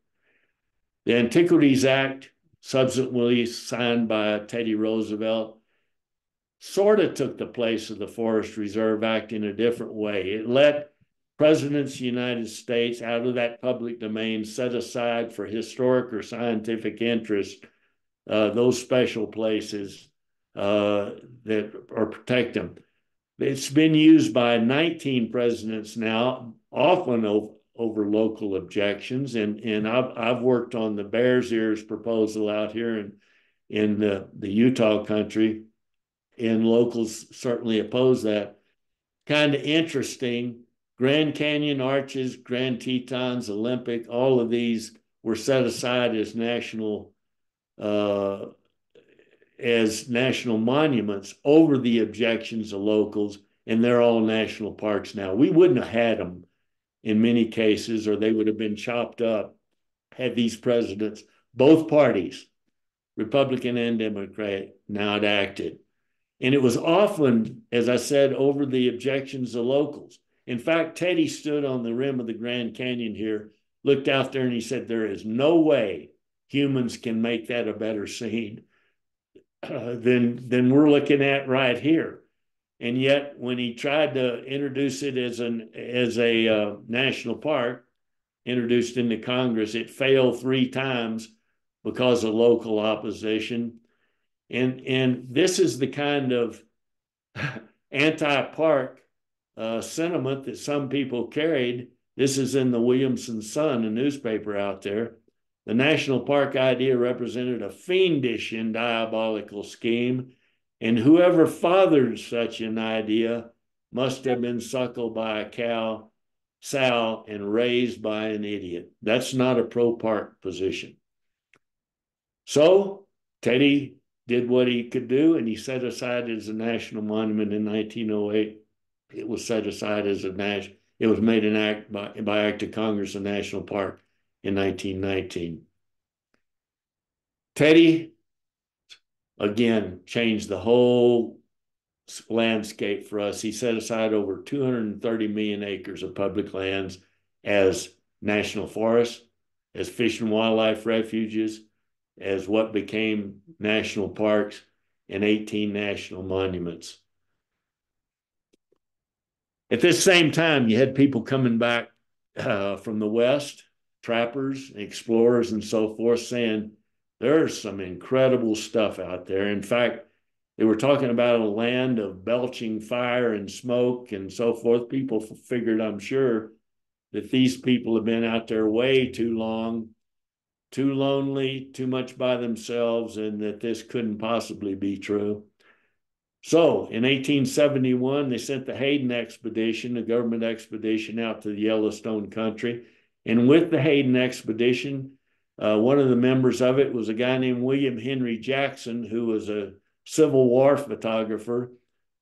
The Antiquities Act, subsequently signed by Teddy Roosevelt, sort of took the place of the Forest Reserve Act in a different way. It let presidents of the United States out of that public domain set aside for historic or scientific interest those special places that are protect them. It's been used by 19 presidents now, often over local objections. And I've worked on the Bears Ears proposal out here in the Utah country, and locals certainly oppose that. Kind of interesting. Grand Canyon Arches, Grand Tetons, Olympic, all of these were set aside as national monuments over the objections of locals, and they're all national parks now. We wouldn't have had them in many cases, or they would have been chopped up had these presidents, both parties, Republican and Democrat, not acted. And it was often, as I said, over the objections of locals. In fact, Teddy stood on the rim of the Grand Canyon here, looked out there, and he said, there is no way humans can make that a better scene than we're looking at right here. And yet, when he tried to introduce it as a national park, introduced into Congress, it failed 3 times because of local opposition. And this is the kind of anti-park sentiment that some people carried. This is in the Williamson Sun, a newspaper out there. The national park idea represented a fiendish and diabolical scheme, and whoever fathered such an idea must have been suckled by a cow, sow, and raised by an idiot. That's not a pro-park position. So Teddy did what he could do, and he set aside as a national monument in 1908. It was set aside as it was made an act by act of Congress, a national park in 1919. Teddy, again, changed the whole landscape for us. He set aside over 230 million acres of public lands as national forests, as fish and wildlife refuges, as what became national parks, and 18 national monuments. At this same time, you had people coming back from the West, trappers, explorers, and so forth, saying there's some incredible stuff out there. In fact, they were talking about a land of belching fire and smoke and so forth. People figured, I'm sure, that these people have been out there way too long, too lonely, too much by themselves, and that this couldn't possibly be true. So in 1871, they sent the Hayden expedition, a government expedition, out to the Yellowstone country. And with the Hayden expedition, one of the members of it was a guy named William Henry Jackson, who was a Civil War photographer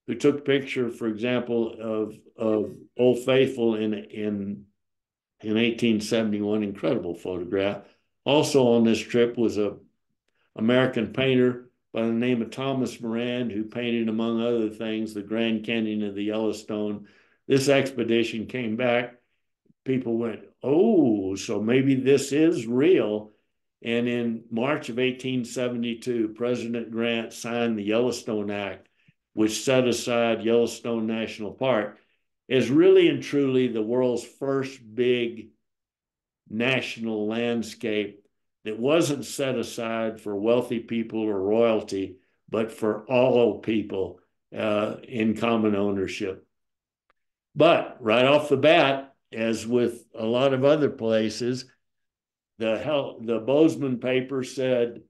who took picture, for example, of Old Faithful in 1871. Incredible photograph. Also on this trip was a American painter by the name of Thomas Moran, who painted, among other things, the Grand Canyon of the Yellowstone. This expedition came back. People went, oh, so maybe this is real. And in March of 1872, President Grant signed the Yellowstone Act, which set aside Yellowstone National Park as really and truly the world's first big national landscape that wasn't set aside for wealthy people or royalty, but for all people in common ownership. But right off the bat, as with a lot of other places, the Bozeman paper said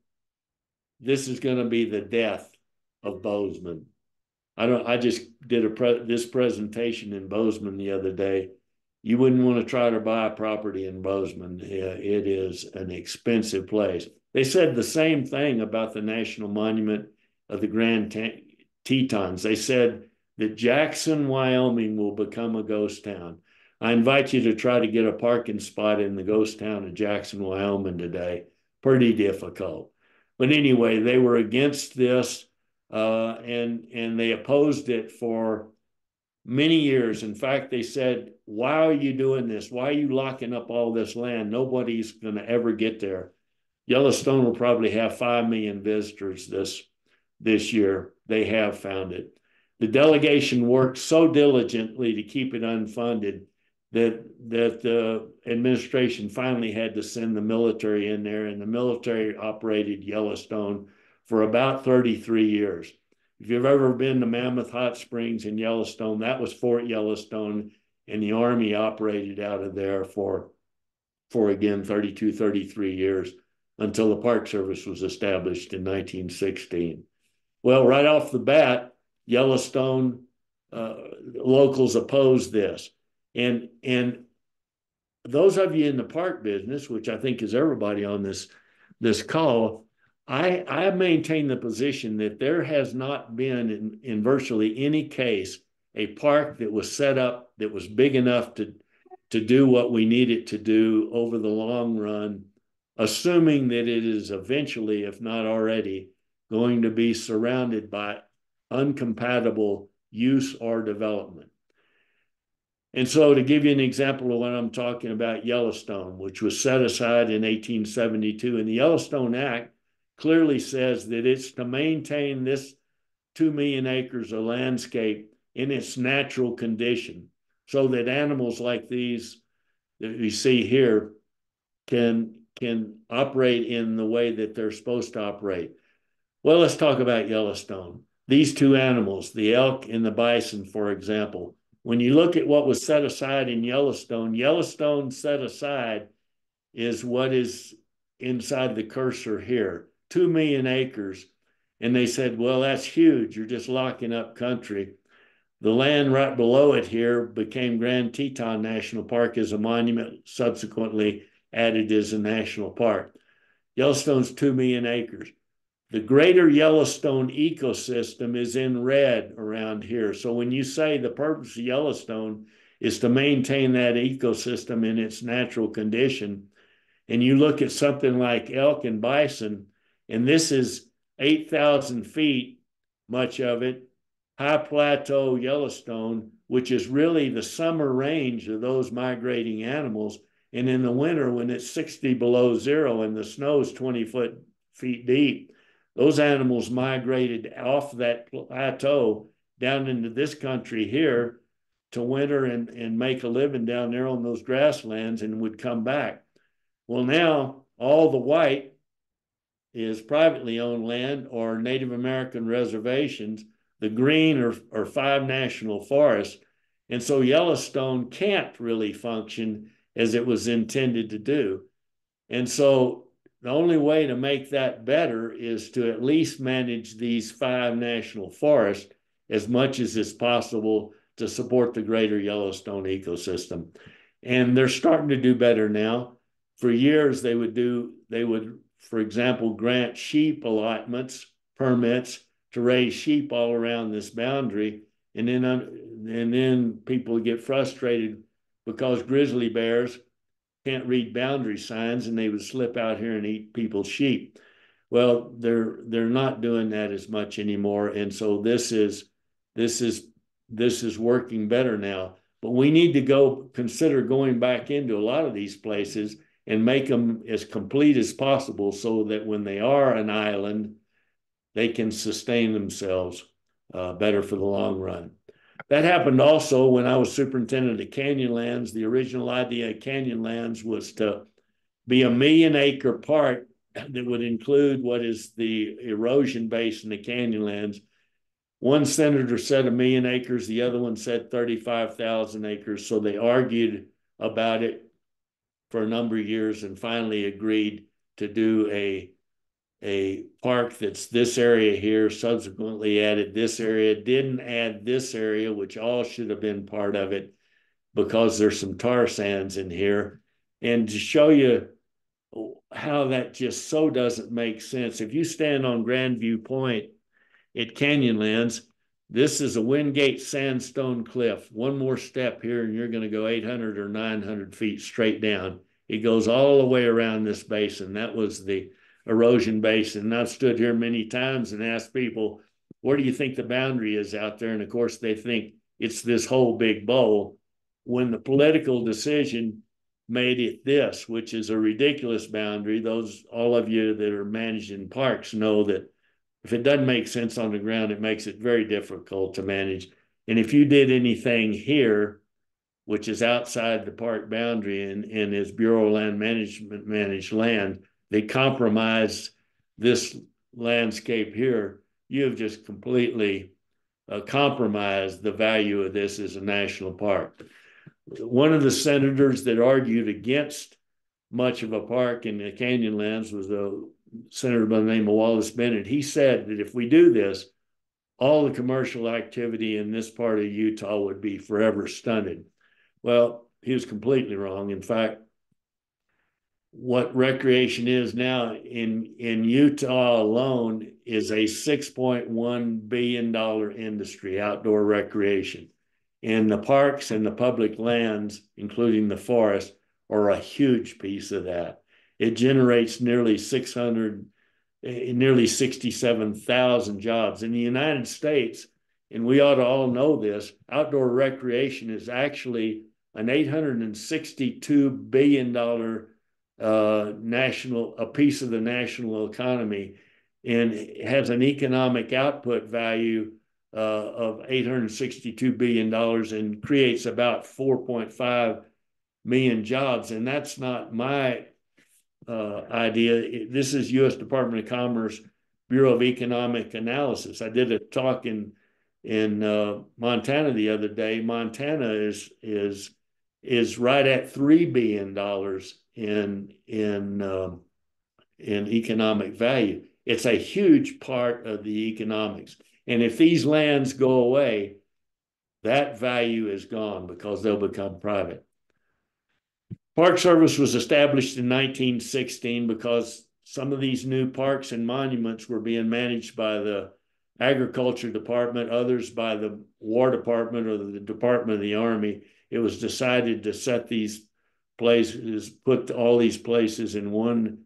this is going to be the death of Bozeman. I just did this presentation in Bozeman the other day. You wouldn't want to try to buy a property in Bozeman. It is an expensive place. They said the same thing about the National Monument of the Grand Tetons. They said that Jackson, Wyoming will become a ghost town. I invite you to try to get a parking spot in the ghost town of Jackson, Wyoming today. Pretty difficult. But anyway, they were against this and they opposed it for many years. In fact, they said, why are you doing this? Why are you locking up all this land? Nobody's going to ever get there. Yellowstone will probably have 5 million visitors this year. They have found it. The delegation worked so diligently to keep it unfunded that the administration finally had to send the military in there, and the military operated Yellowstone for about 33 years. If you've ever been to Mammoth Hot Springs in Yellowstone, that was Fort Yellowstone, and the Army operated out of there for again, 32, 33 years until the Park Service was established in 1916. Well, right off the bat, Yellowstone locals opposed this. And those of you in the park business, which I think is everybody on this call, I maintain the position that there has not been in virtually any case a park that was set up that was big enough to do what we need it to do over the long run, assuming that it is eventually, if not already, going to be surrounded by uncompatible use or development. And so to give you an example of what I'm talking about, Yellowstone, which was set aside in 1872, and the Yellowstone Act clearly says that it's to maintain this 2 million acres of landscape in its natural condition so that animals like these that we see here can operate in the way that they're supposed to operate. Well, let's talk about Yellowstone. These two animals, the elk and the bison, for example, when you look at what was set aside in Yellowstone, Yellowstone set aside is what is inside the cursor here, 2 million acres. And they said, well, that's huge. You're just locking up country. The land right below it here became Grand Teton National Park as a monument, subsequently added as a national park. Yellowstone's 2 million acres. The greater Yellowstone ecosystem is in red around here. So when you say the purpose of Yellowstone is to maintain that ecosystem in its natural condition, and you look at something like elk and bison, and this is 8,000 feet, much of it, high plateau Yellowstone, which is really the summer range of those migrating animals. And in the winter, when it's 60 below zero and the snow is 20 feet deep, those animals migrated off that plateau down into this country here to winter and make a living down there on those grasslands and would come back. Well, now all the white is privately owned land or Native American reservations. The green are 5 national forests. And so Yellowstone can't really function as it was intended to do. And so the only way to make that better is to at least manage these 5 national forests as much as is possible to support the greater Yellowstone ecosystem. And they're starting to do better now. For years, they would, for example, grant sheep allotments, permits to raise sheep all around this boundary. And then people get frustrated because grizzly bears can't read boundary signs and they would slip out here and eat people's sheep. Well, they're not doing that as much anymore. And so this is working better now. But we need to consider going back into a lot of these places and make them as complete as possible so that when they are an island, they can sustain themselves better for the long run. That happened also when I was superintendent of Canyonlands. The original idea of Canyonlands was to be a 1,000,000-acre park that would include what is the erosion basin of Canyonlands. One senator said 1,000,000 acres, the other one said 35,000 acres. So they argued about it for a number of years and finally agreed to do a park that's this area here, subsequently added this area, didn't add this area, which all should have been part of it because there's some tar sands in here. And to show you how that just so doesn't make sense, if you stand on Grandview Point at Canyonlands, this is a Wingate sandstone cliff. One more step here and you're going to go 800 or 900 feet straight down. It goes all the way around this basin. That was the erosion basin. And I've stood here many times and asked people, where do you think the boundary is out there? And of course, they think it's this whole big bowl. When the political decision made it this, which is a ridiculous boundary, all of you that are managing parks know that if it doesn't make sense on the ground, it makes it very difficult to manage. And if you did anything here, which is outside the park boundary and is Bureau of Land Management managed land, they compromise this landscape here, you have just completely compromised the value of this as a national park. One of the senators that argued against much of a park in the Canyonlands was a senator by the name of Wallace Bennett. He said that if we do this, all the commercial activity in this part of Utah would be forever stunted. Well, he was completely wrong. In fact, what recreation is now in Utah alone is a $6.1 billion industry, outdoor recreation. And the parks and the public lands, including the forest, are a huge piece of that. It generates nearly 67,000 jobs. In the United States, and we ought to all know this, outdoor recreation is actually an $862 billion a piece of the national economy, and has an economic output value of $862 billion and creates about 4.5 million jobs. And that's not my idea. This is U.S. Department of Commerce, Bureau of Economic Analysis. I did a talk in Montana the other day. Montana is right at $3 billion in economic value. It's a huge part of the economics. And if these lands go away, that value is gone because they'll become private. Park Service was established in 1916 because some of these new parks and monuments were being managed by the Agriculture Department, others by the War Department or the Department of the Army. It was decided to set these places, put all these places in one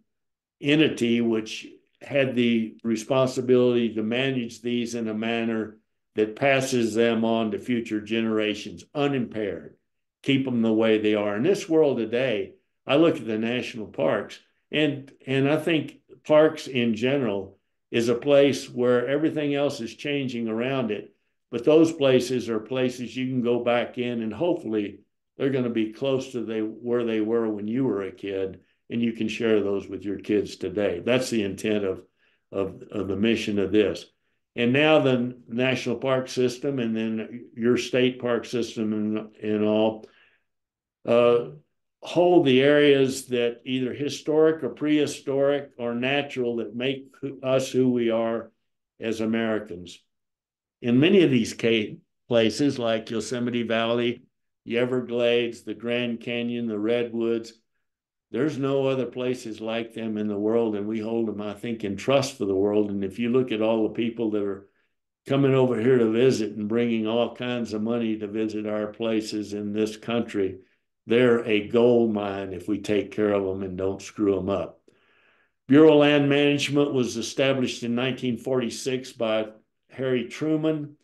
entity, which had the responsibility to manage these in a manner that passes them on to future generations unimpaired, keep them the way they are. In this world today, I look at the national parks, and I think parks in general is a place where everything else is changing around it. But those places are places you can go back in, and hopefully they're going to be close to where they were when you were a kid. and you can share those with your kids today. That's the intent of the mission of this. And now the national park system and then your state park system and all hold the areas that either historic or prehistoric or natural that make us who we are as Americans. In many of these places like Yosemite Valley, the Everglades, the Grand Canyon, the Redwoods, there's no other places like them in the world, and we hold them, I think, in trust for the world. And if you look at all the people that are coming over here to visit and bringing all kinds of money to visit our places in this country, they're a gold mine if we take care of them and don't screw them up. Bureau of Land Management was established in 1946 by Harry Truman.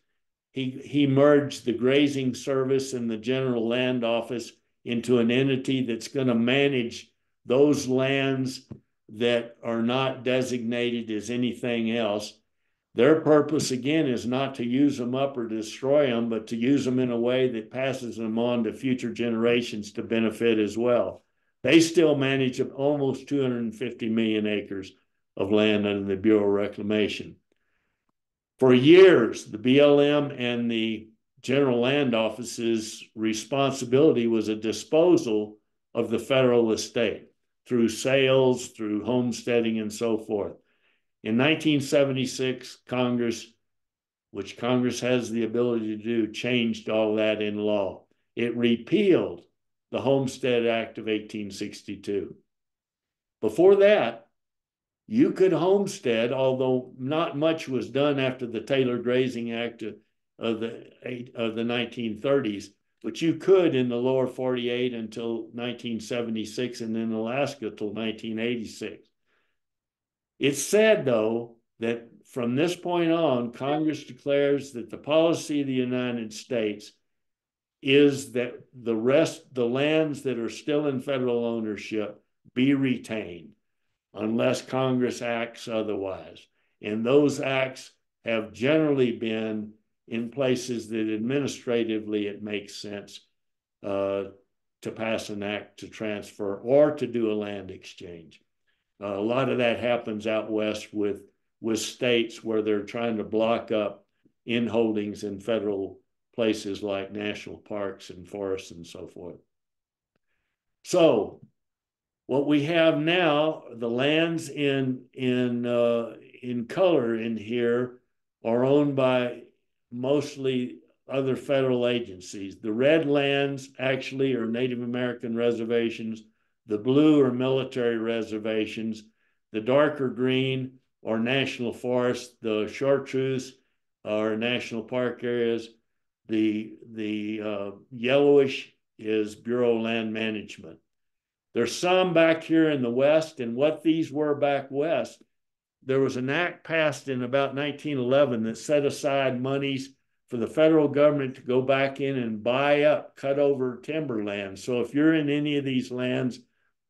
He merged the Grazing Service and the General Land Office into an entity that's going to manage those lands that are not designated as anything else. Their purpose, again, is not to use them up or destroy them, but to use them in a way that passes them on to future generations to benefit as well. They still manage almost 250 million acres of land under the Bureau of Reclamation. For years, the BLM and the General Land Office's responsibility was a disposal of the federal estate through sales, through homesteading, and so forth. In 1976, Congress, which Congress has the ability to do, changed all that in law. It repealed the Homestead Act of 1862. Before that, you could homestead, although not much was done after the Taylor Grazing Act of the 1930s, but you could in the lower 48 until 1976 and in Alaska till 1986. It's sad, though, that from this point on, Congress declares that the policy of the United States is that the lands that are still in federal ownership be retained unless Congress acts otherwise. And those acts have generally been in places that administratively it makes sense to pass an act to transfer or to do a land exchange. A lot of that happens out west with states where they're trying to block up inholdings in federal places like national parks and forests and so forth. So what we have now, the lands in color in here are owned by mostly other federal agencies. The red lands actually are Native American reservations. The blue are military reservations. The darker green are national forests. The chartreuse are national park areas. The yellowish is Bureau of Land Management. There's some back here in the West, and what these were back West, there was an act passed in about 1911 that set aside monies for the federal government to go back in and buy up cut over timberland. So if you're in any of these lands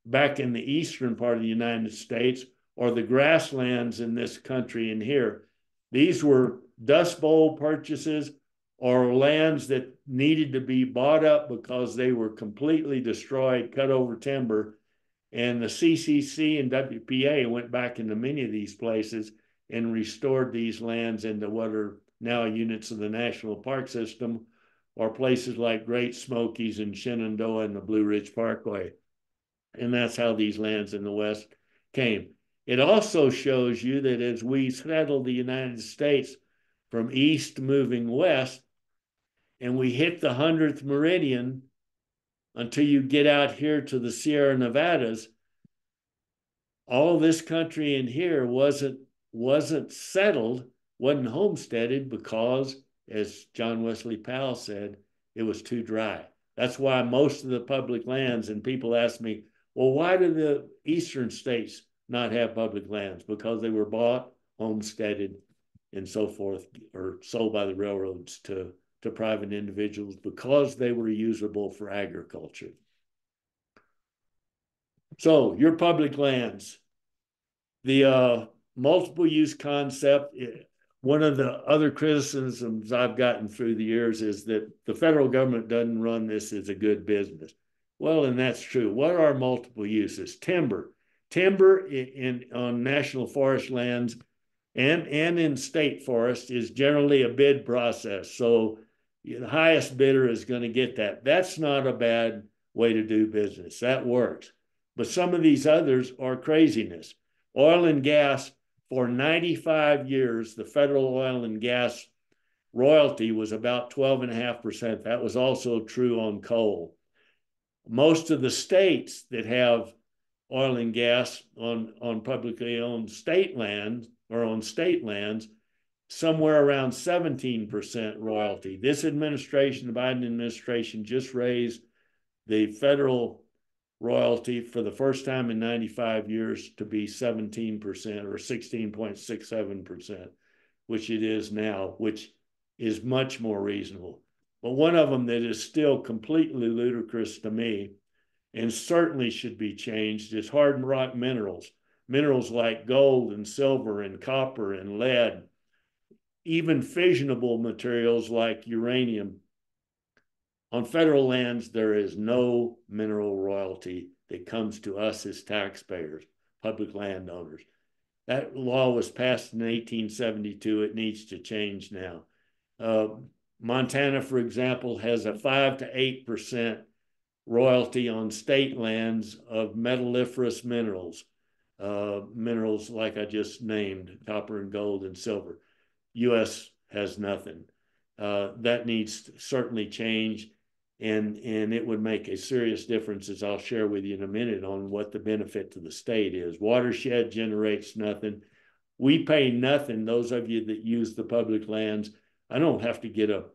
back in the eastern part of the United States or the grasslands in this country in here, these were Dust Bowl purchases or lands that needed to be bought up because they were completely destroyed, cut over timber. And the CCC and WPA went back into many of these places and restored these lands into what are now units of the National Park System, or places like Great Smokies and Shenandoah and the Blue Ridge Parkway. And that's how these lands in the West came. It also shows you that as we settled the United States from east moving west, and we hit the 100th meridian until you get out here to the Sierra Nevadas, all this country in here wasn't settled, wasn't homesteaded because, as John Wesley Powell said, it was too dry. That's why most of the public lands, and people ask me, well, why do the eastern states not have public lands? Because they were bought, homesteaded, and so forth, or sold by the railroads to private individuals because they were usable for agriculture. So your public lands, the multiple use concept, one of the other criticisms I've gotten through the years is that the federal government doesn't run this as a good business. Well, and that's true. What are multiple uses? Timber on national forest lands and in state forest is generally a bid process. So the highest bidder is going to get that. That's not a bad way to do business. That works. But some of these others are craziness. Oil and gas, for 95 years, the federal oil and gas royalty was about 12.5%. That was also true on coal. Most of the states that have oil and gas on publicly owned state land or on state lands, somewhere around 17% royalty. This administration, the Biden administration, just raised the federal royalty for the first time in 95 years to be 17% or 16.67%, which it is now, which is much more reasonable. But one of them that is still completely ludicrous to me and certainly should be changed is hard rock minerals. Minerals like gold and silver and copper and lead, even fissionable materials like uranium. On federal lands, there is no mineral royalty that comes to us as taxpayers, public landowners. That law was passed in 1872. It needs to change now. Montana, for example, has a 5 to 8% royalty on state lands of metalliferous minerals, minerals like I just named, copper and gold and silver. U.S. has nothing. That needs to certainly change, and it would make a serious difference, as I'll share with you in a minute, on what the benefit to the state is. Watershed generates nothing. We pay nothing, those of you that use the public lands. I don't have to get a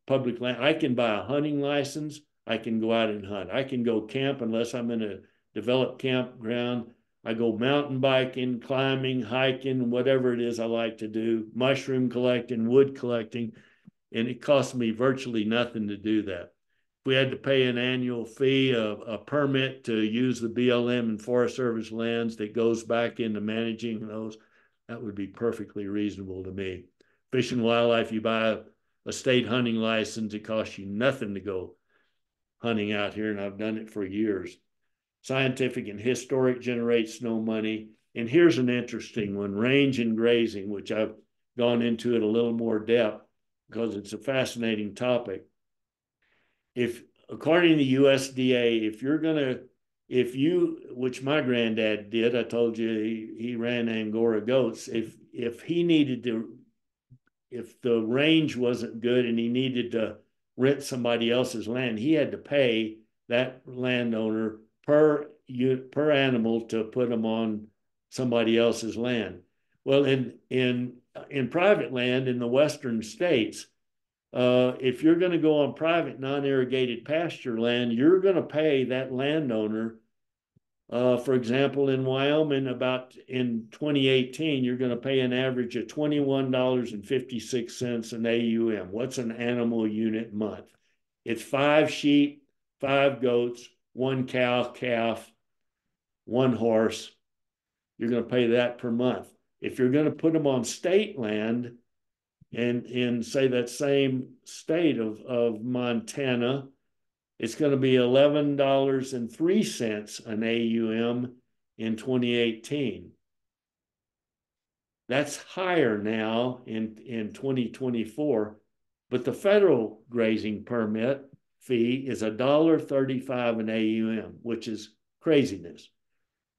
public land. I can buy a hunting license. I can go out and hunt. I can go camp unless I'm in a developed campground. I go mountain biking, climbing, hiking, whatever it is I like to do, mushroom collecting, wood collecting, and it costs me virtually nothing to do that. If we had to pay an annual fee, a permit to use the BLM and Forest Service lands that goes back into managing those, that would be perfectly reasonable to me. Fish and Wildlife, you buy a state hunting license, it costs you nothing to go hunting out here, and I've done it for years. Scientific and historic generates no money. And here's an interesting one, range and grazing, which I've gone into it a little more depth because it's a fascinating topic. If, according to the USDA, which my granddad did, I told you he ran Angora goats. If the range wasn't good and he needed to rent somebody else's land, he had to pay that landowner per animal to put them on somebody else's land. Well, in private land in the western states, if you're going to go on private non-irrigated pasture land, you're going to pay that landowner. For example, in Wyoming, in 2018, you're going to pay an average of $21.56 an AUM. What's an animal unit month? It's 5 sheep, 5 goats, 1 cow, calf, 1 horse. You're going to pay that per month. If you're going to put them on state land, and in say that same state of Montana, it's going to be $11.03 an AUM in 2018. That's higher now in 2024, but the federal grazing permit fee is $1.35 an AUM, which is craziness.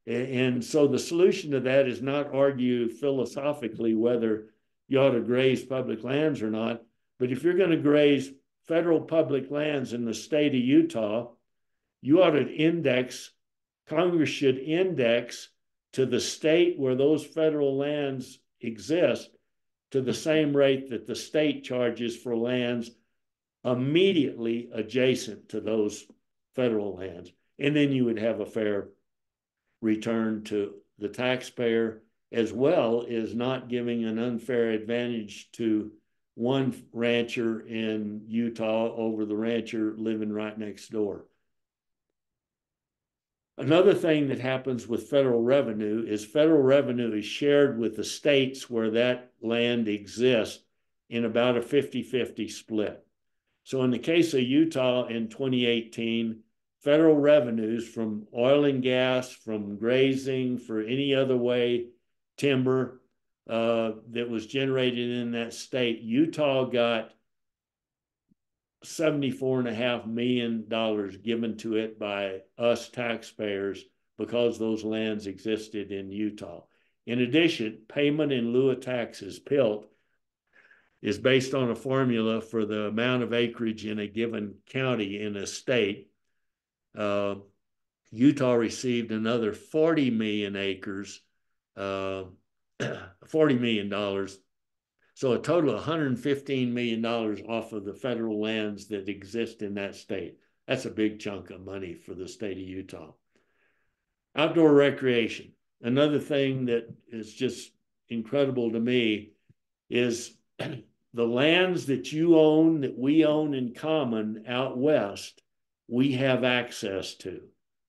And so the solution to that is not argue philosophically whether you ought to graze public lands or not, but if you're going to graze federal public lands in the state of Utah, you ought to index, Congress should index to the state where those federal lands exist to the same rate that the state charges for lands immediately adjacent to those federal lands. And then you would have a fair return to the taxpayer, as well as not giving an unfair advantage to one rancher in Utah over the rancher living right next door. Another thing that happens with federal revenue is shared with the states where that land exists in about a 50-50 split. So in the case of Utah in 2018, federal revenues from oil and gas, from grazing, for any other way, timber that was generated in that state. Utah got $74.5 million given to it by us taxpayers because those lands existed in Utah. In addition, payment in lieu of taxes, PILT, is based on a formula for the amount of acreage in a given county in a state. Utah received another 40 million acres, $40 million. So a total of $115 million off of the federal lands that exist in that state. That's a big chunk of money for the state of Utah. Outdoor recreation. Another thing that is just incredible to me is the lands that you own, that we own in common out west, we have access to.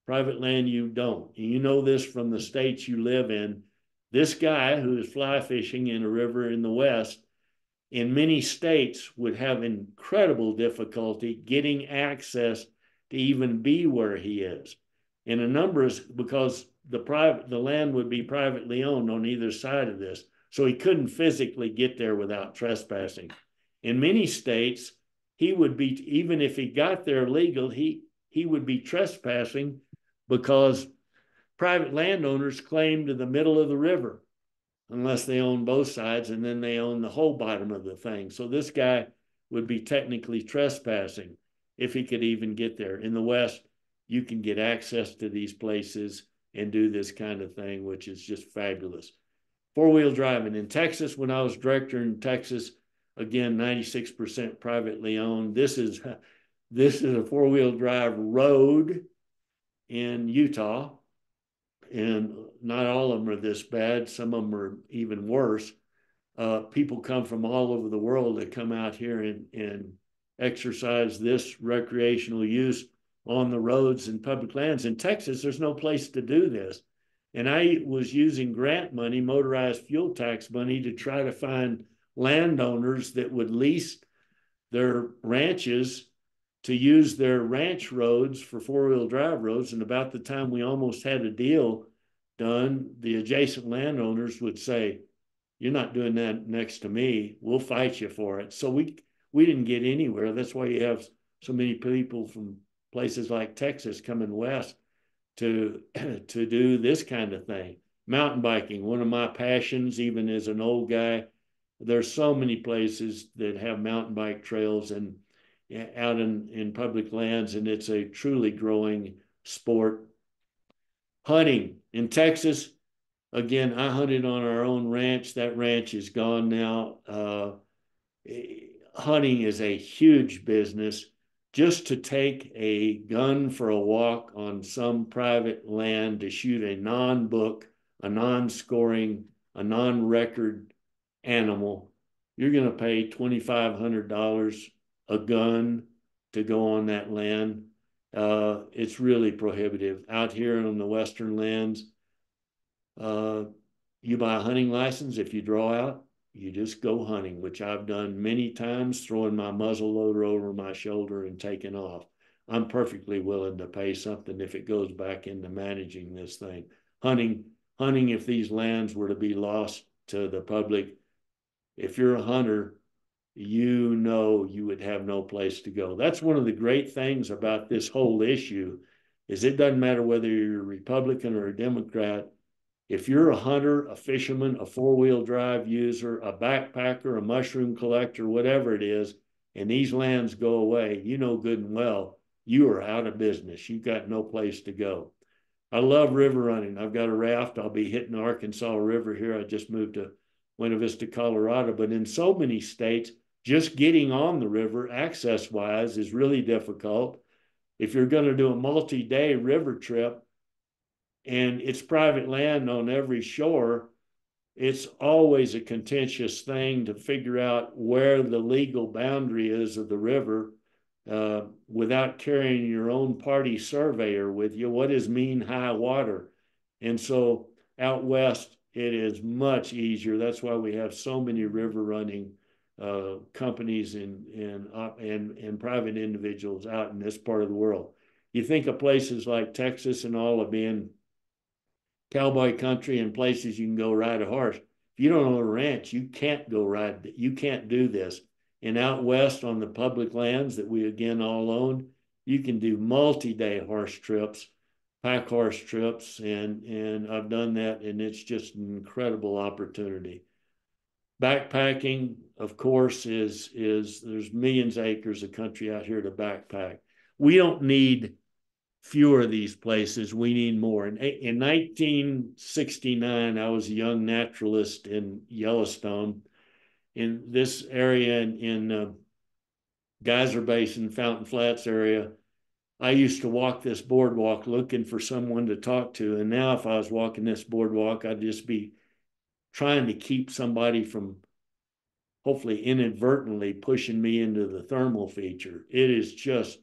Private land you don't. And you know this from the states you live in. This guy who is fly fishing in a river in the west, in many states, would have incredible difficulty getting access to even be where he is. In a number of, because the land would be privately owned on either side of this, so he couldn't physically get there without trespassing. In many states, he would be, even if he got there legal, he would be trespassing because private landowners claim to the middle of the river, unless they own both sides, and then they own the whole bottom of the thing. So this guy would be technically trespassing if he could even get there. In the West, you can get access to these places and do this kind of thing, which is just fabulous. Four-wheel driving. In Texas, when I was director in Texas, again, 96% privately owned. This is a four-wheel drive road in Utah, and not all of them are this bad. Some of them are even worse. People come from all over the world that come out here and exercise this recreational use on the roads and public lands. In Texas, there's no place to do this. And I was using grant money, motorized fuel tax money, to try to find landowners that would lease their ranches to use their ranch roads for four-wheel drive roads. And about the time we almost had a deal done, the adjacent landowners would say, "You're not doing that next to me. We'll fight you for it." So we didn't get anywhere. That's why you have so many people from places like Texas coming west to do this kind of thing. Mountain biking, one of my passions, even as an old guy. There's so many places that have mountain bike trails and out in public lands, and it's a truly growing sport. Hunting in Texas, again, I hunted on our own ranch. That ranch is gone now. Hunting is a huge business. Just to take a gun for a walk on some private land to shoot a non-book, a non-scoring, a non-record animal, you're going to pay $2,500 a gun to go on that land. It's really prohibitive. Out here on the Western lands, you buy a hunting license. If you draw out, you just go hunting, which I've done many times, throwing my muzzle loader over my shoulder and taking off. I'm perfectly willing to pay something if it goes back into managing this thing. Hunting, if these lands were to be lost to the public, if you're a hunter, you know you would have no place to go. That's one of the great things about this whole issue, is it doesn't matter whether you're a Republican or a Democrat. If you're a hunter, a fisherman, a four-wheel drive user, a backpacker, a mushroom collector, whatever it is, and these lands go away, you know good and well, you are out of business. You've got no place to go. I love river running. I've got a raft. I'll be hitting the Arkansas River here. I just moved to Buena Vista, Colorado. But in so many states, just getting on the river access-wise is really difficult. If you're going to do a multi-day river trip, and it's private land on every shore, it's always a contentious thing to figure out where the legal boundary is of the river without carrying your own party surveyor with you. What is mean high water? And so out west, it is much easier. That's why we have so many river running companies and private individuals out in this part of the world. You think of places like Texas and all of being cowboy country and places you can go ride a horse. If you don't own a ranch, you can't go ride. You can't do this. And out west on the public lands that we again all own, you can do multi-day horse trips, pack horse trips, and I've done that, and it's just an incredible opportunity. Backpacking, of course, is there's millions of acres of country out here to backpack. We don't need fewer of these places. We need more. In 1969, I was a young naturalist in Yellowstone, in this area in Geyser Basin, Fountain Flats area. I used to walk this boardwalk looking for someone to talk to. And now if I was walking this boardwalk, I'd just be trying to keep somebody from hopefully inadvertently pushing me into the thermal feature. It is just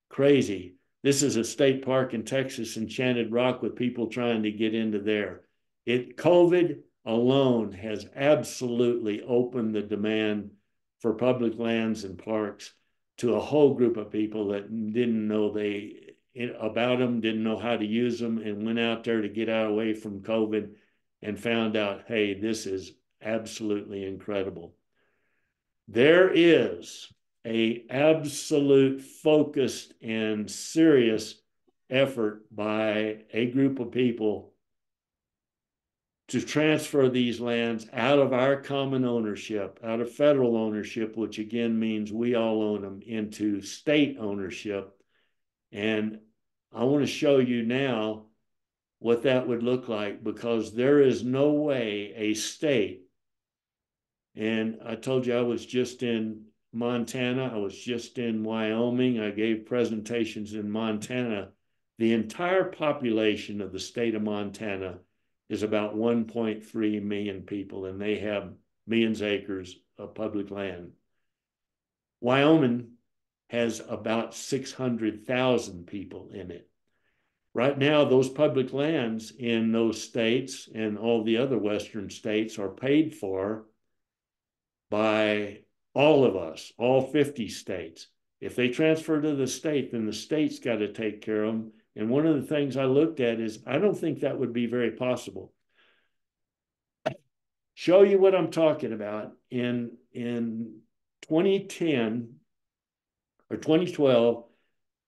crazy. This is a state park in Texas, Enchanted Rock, with people trying to get into there. COVID alone has absolutely opened the demand for public lands and parks to a whole group of people that didn't know about them, didn't know how to use them, and went out there to get out away from COVID and found out, hey, this is absolutely incredible. There is a absolute focused and serious effort by a group of people to transfer these lands out of our common ownership, out of federal ownership, which again means we all own them, into state ownership. And I want to show you now what that would look like, because there is no way a state, and I told you I was just in Montana, I was just in Wyoming, I gave presentations in Montana. The entire population of the state of Montana is about 1.3 million people, and they have millions of acres of public land. Wyoming has about 600,000 people in it. Right now, those public lands in those states and all the other Western states are paid for by all of us, all 50 states. If they transfer to the state, then the state's got to take care of them. And one of the things I looked at is I don't think that would be very possible. Show you what I'm talking about. In 2010 or 2012,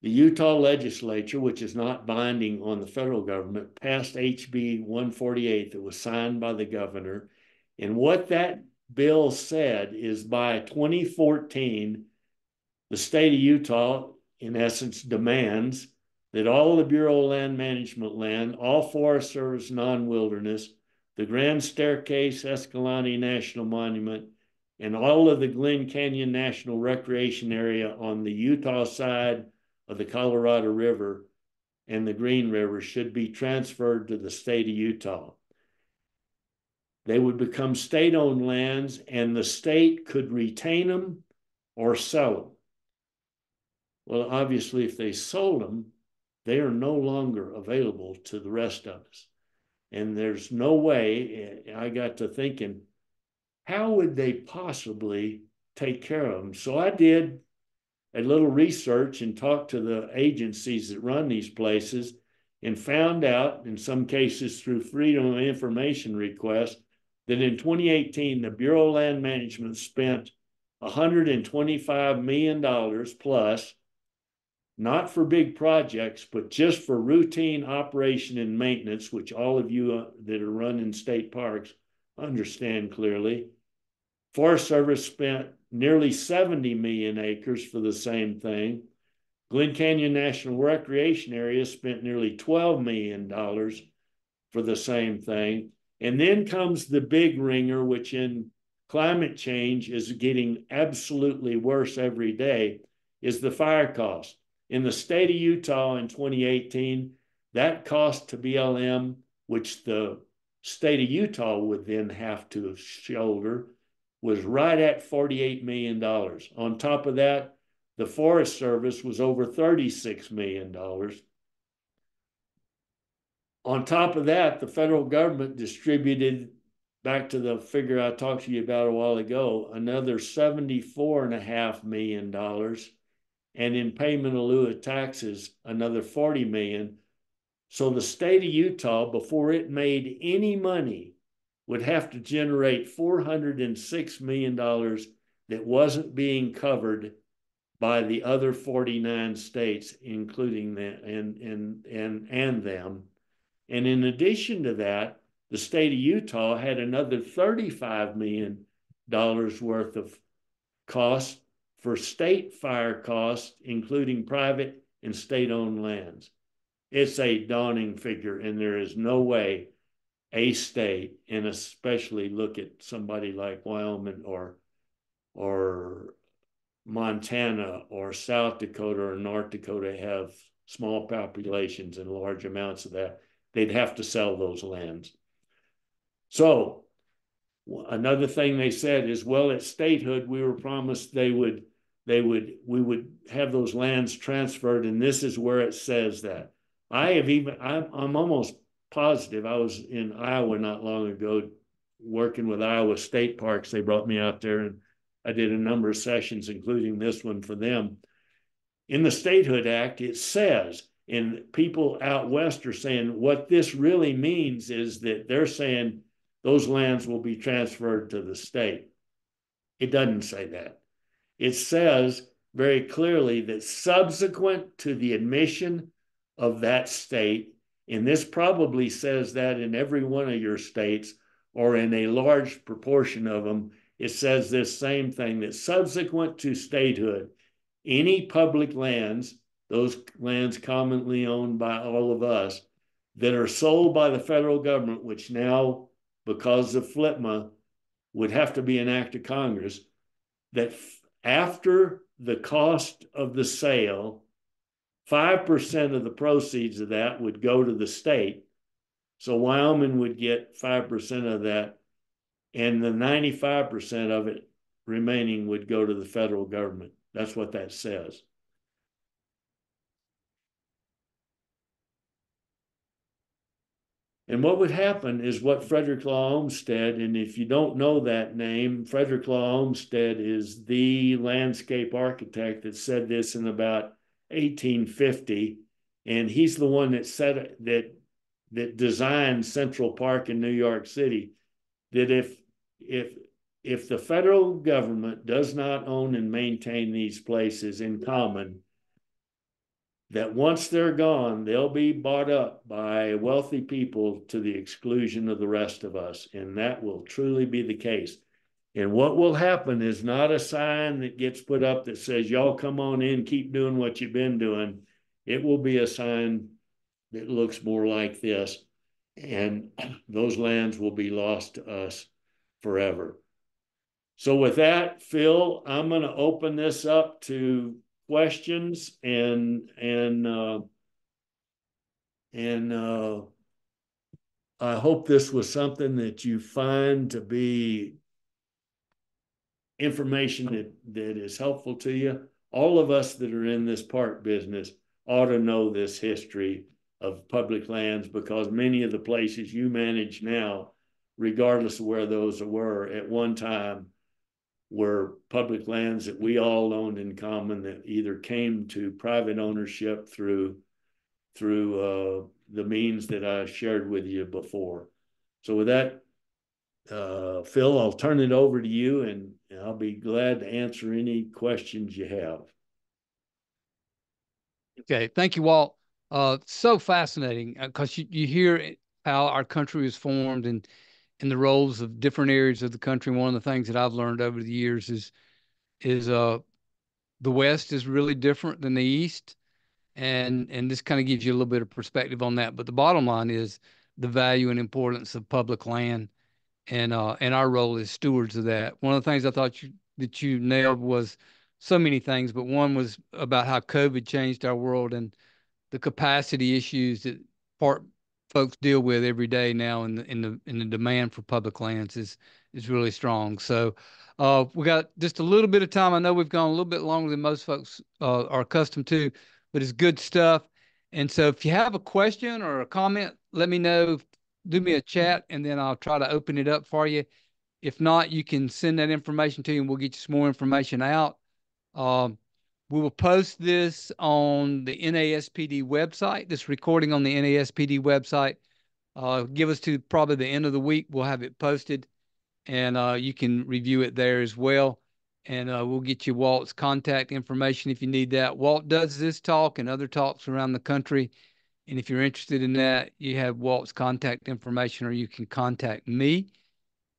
the Utah legislature, which is not binding on the federal government, passed HB 148 that was signed by the governor. And what that bill said is by 2014, the state of Utah, in essence, demands that all of the Bureau of Land Management land, all Forest Service non-wilderness, the Grand Staircase Escalante National Monument, and all of the Glen Canyon National Recreation Area on the Utah side of the Colorado River and the Green River should be transferred to the state of Utah. They would become state-owned lands, and the state could retain them or sell them. Well, obviously, if they sold them, they are no longer available to the rest of us. And there's no way, I got to thinking, how would they possibly take care of them? So I did a little research and talked to the agencies that run these places and found out, in some cases through Freedom of Information requests, that in 2018, the Bureau of Land Management spent $125 million plus, not for big projects, but just for routine operation and maintenance, which all of you that are running state parks understand clearly. Forest Service spent nearly 70 million acres for the same thing. Glen Canyon National Recreation Area spent nearly $12 million for the same thing. And then comes the big ringer, which in climate change is getting absolutely worse every day, is the fire cost. In the state of Utah in 2018, that cost to BLM, which the state of Utah would then have to shoulder, was right at $48 million. On top of that, the Forest Service was over $36 million. On top of that, the federal government distributed, back to the figure I talked to you about a while ago, another $74.5 million and in payment in lieu of taxes, another 40 million. So the state of Utah, before it made any money, would have to generate $406 million that wasn't being covered by the other 49 states, including them and them. And in addition to that, the state of Utah had another $35 million worth of costs for state fire costs, including private and state-owned lands. It's a daunting figure, and there is no way a state, and especially look at somebody like Wyoming or Montana or South Dakota or North Dakota have small populations and large amounts of that. They'd have to sell those lands. So another thing they said is, well, at statehood, we were promised we would have those lands transferred, and this is where it says that. I'm almost positive. I was in Iowa not long ago working with Iowa State Parks. They brought me out there, and I did a number of sessions, including this one for them. In the Statehood Act, it says, and people out west are saying what this really means is that they're saying those lands will be transferred to the state. It doesn't say that. It says very clearly that subsequent to the admission of that state, and this probably says that in every one of your states or in a large proportion of them, it says this same thing, that subsequent to statehood, any public lands, those lands commonly owned by all of us, that are sold by the federal government, which now, because of FLTMA, would have to be an act of Congress, that after the cost of the sale, 5% of the proceeds of that would go to the state. So Wyoming would get 5% of that, and the 95% of it remaining would go to the federal government. That's what that says. And what would happen is what Frederick Law Olmsted, and if you don't know that name, Frederick Law Olmsted is the landscape architect that said this in about 1850, and he's the one that said that designed Central Park in New York City. That if the federal government does not own and maintain these places in common, that once they're gone, they'll be bought up by wealthy people to the exclusion of the rest of us. And that will truly be the case. And what will happen is not a sign that gets put up that says, y'all come on in, keep doing what you've been doing. It will be a sign that looks more like this. And those lands will be lost to us forever. So with that, Phil, I'm going to open this up to questions and I hope this was something that you find to be information that is helpful to you. All of us that are in this park business ought to know this history of public lands, because many of the places you manage now, regardless of where those were at one time, were public lands that we all owned in common that either came to private ownership through the means that I shared with you before. So with that, Phil, I'll turn it over to you, and I'll be glad to answer any questions you have. Okay, thank you, Walt. So fascinating because you hear how our country was formed and the roles of different areas of the country. One of the things that I've learned over the years is the West is really different than the East, and this kind of gives you a little bit of perspective on that. But the bottom line is the value and importance of public land, and our role as stewards of that. One of the things I thought that you nailed was so many things, but one was about how COVID changed our world and the capacity issues that part folks deal with every day now, in the demand for public lands is really strong. So we got just a little bit of time. I know we've gone a little bit longer than most folks are accustomed to, but it's good stuff. And so if you have a question or a comment, let me know. Do me a chat, and then I'll try to open it up for you. If not, you can send that information to you, and we'll get you some more information out. Um, We will post this on the NASPD website, this recording on the NASPD website. Give us to probably the end of the week. We'll have it posted, and you can review it there as well. And we'll get you Walt's contact information if you need that. Walt does this talk and other talks around the country. And if you're interested in that, you have Walt's contact information, or you can contact me.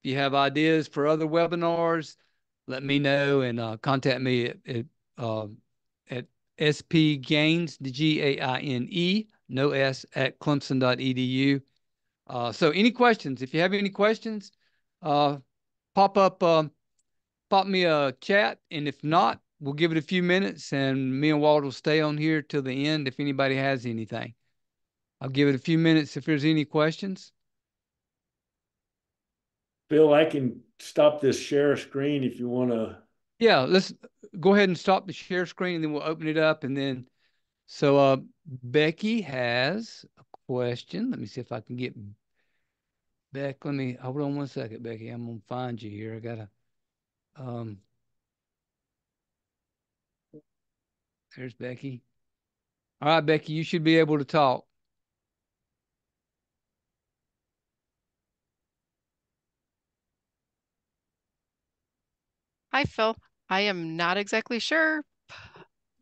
If you have ideas for other webinars, let me know, and contact me uh, at spgaines, Gaine, no S, at clemson.edu. So any questions? If you have any questions, uh, pop up, pop me a chat, and if not, we'll give it a few minutes, and me and Walt will stay on here till the end if anybody has anything. I'll give it a few minutes if there's any questions. Phil, I can stop this share screen if you want to. Yeah, let's go ahead and stop the share screen, and then we'll open it up, and then so Becky has a question. Let me see if I can get Beck. Let me hold on one second, Becky. I'm gonna find you here. I gotta um there's Becky. All right, Becky, you should be able to talk. Hi, Phil. I am not exactly sure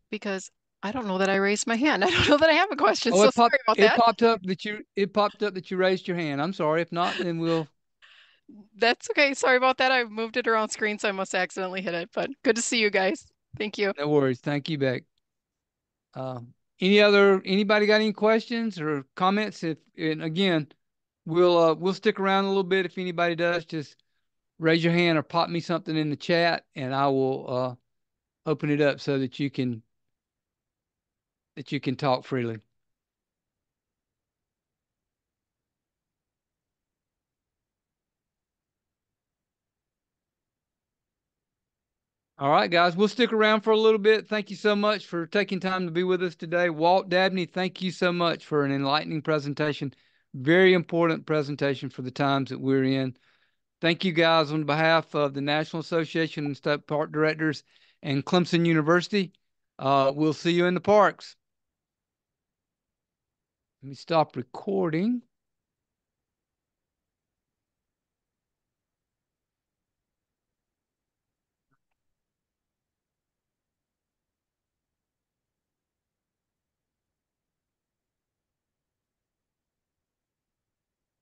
because I don't know that I raised my hand. I don't know that I have a question, Oh, so sorry about it that. popped up that you raised your hand. I'm sorry. If not, then we'll That's okay. Sorry about that. I moved it around screen, so I must have accidentally hit it, but good to see you guys. Thank you. no worries. Thank you, Beck. Uh, anybody got any questions or comments? If and again, we'll stick around a little bit. If anybody does, just raise your hand or pop me something in the chat, and I will open it up so that you can talk freely. All right, guys, we'll stick around for a little bit. Thank you so much for taking time to be with us today. Walt Dabney, thank you so much for an enlightening presentation. Very important presentation for the times that we're in. Thank you, guys, on behalf of the National Association of State Park Directors and Clemson University. We'll see you in the parks. Let me stop recording.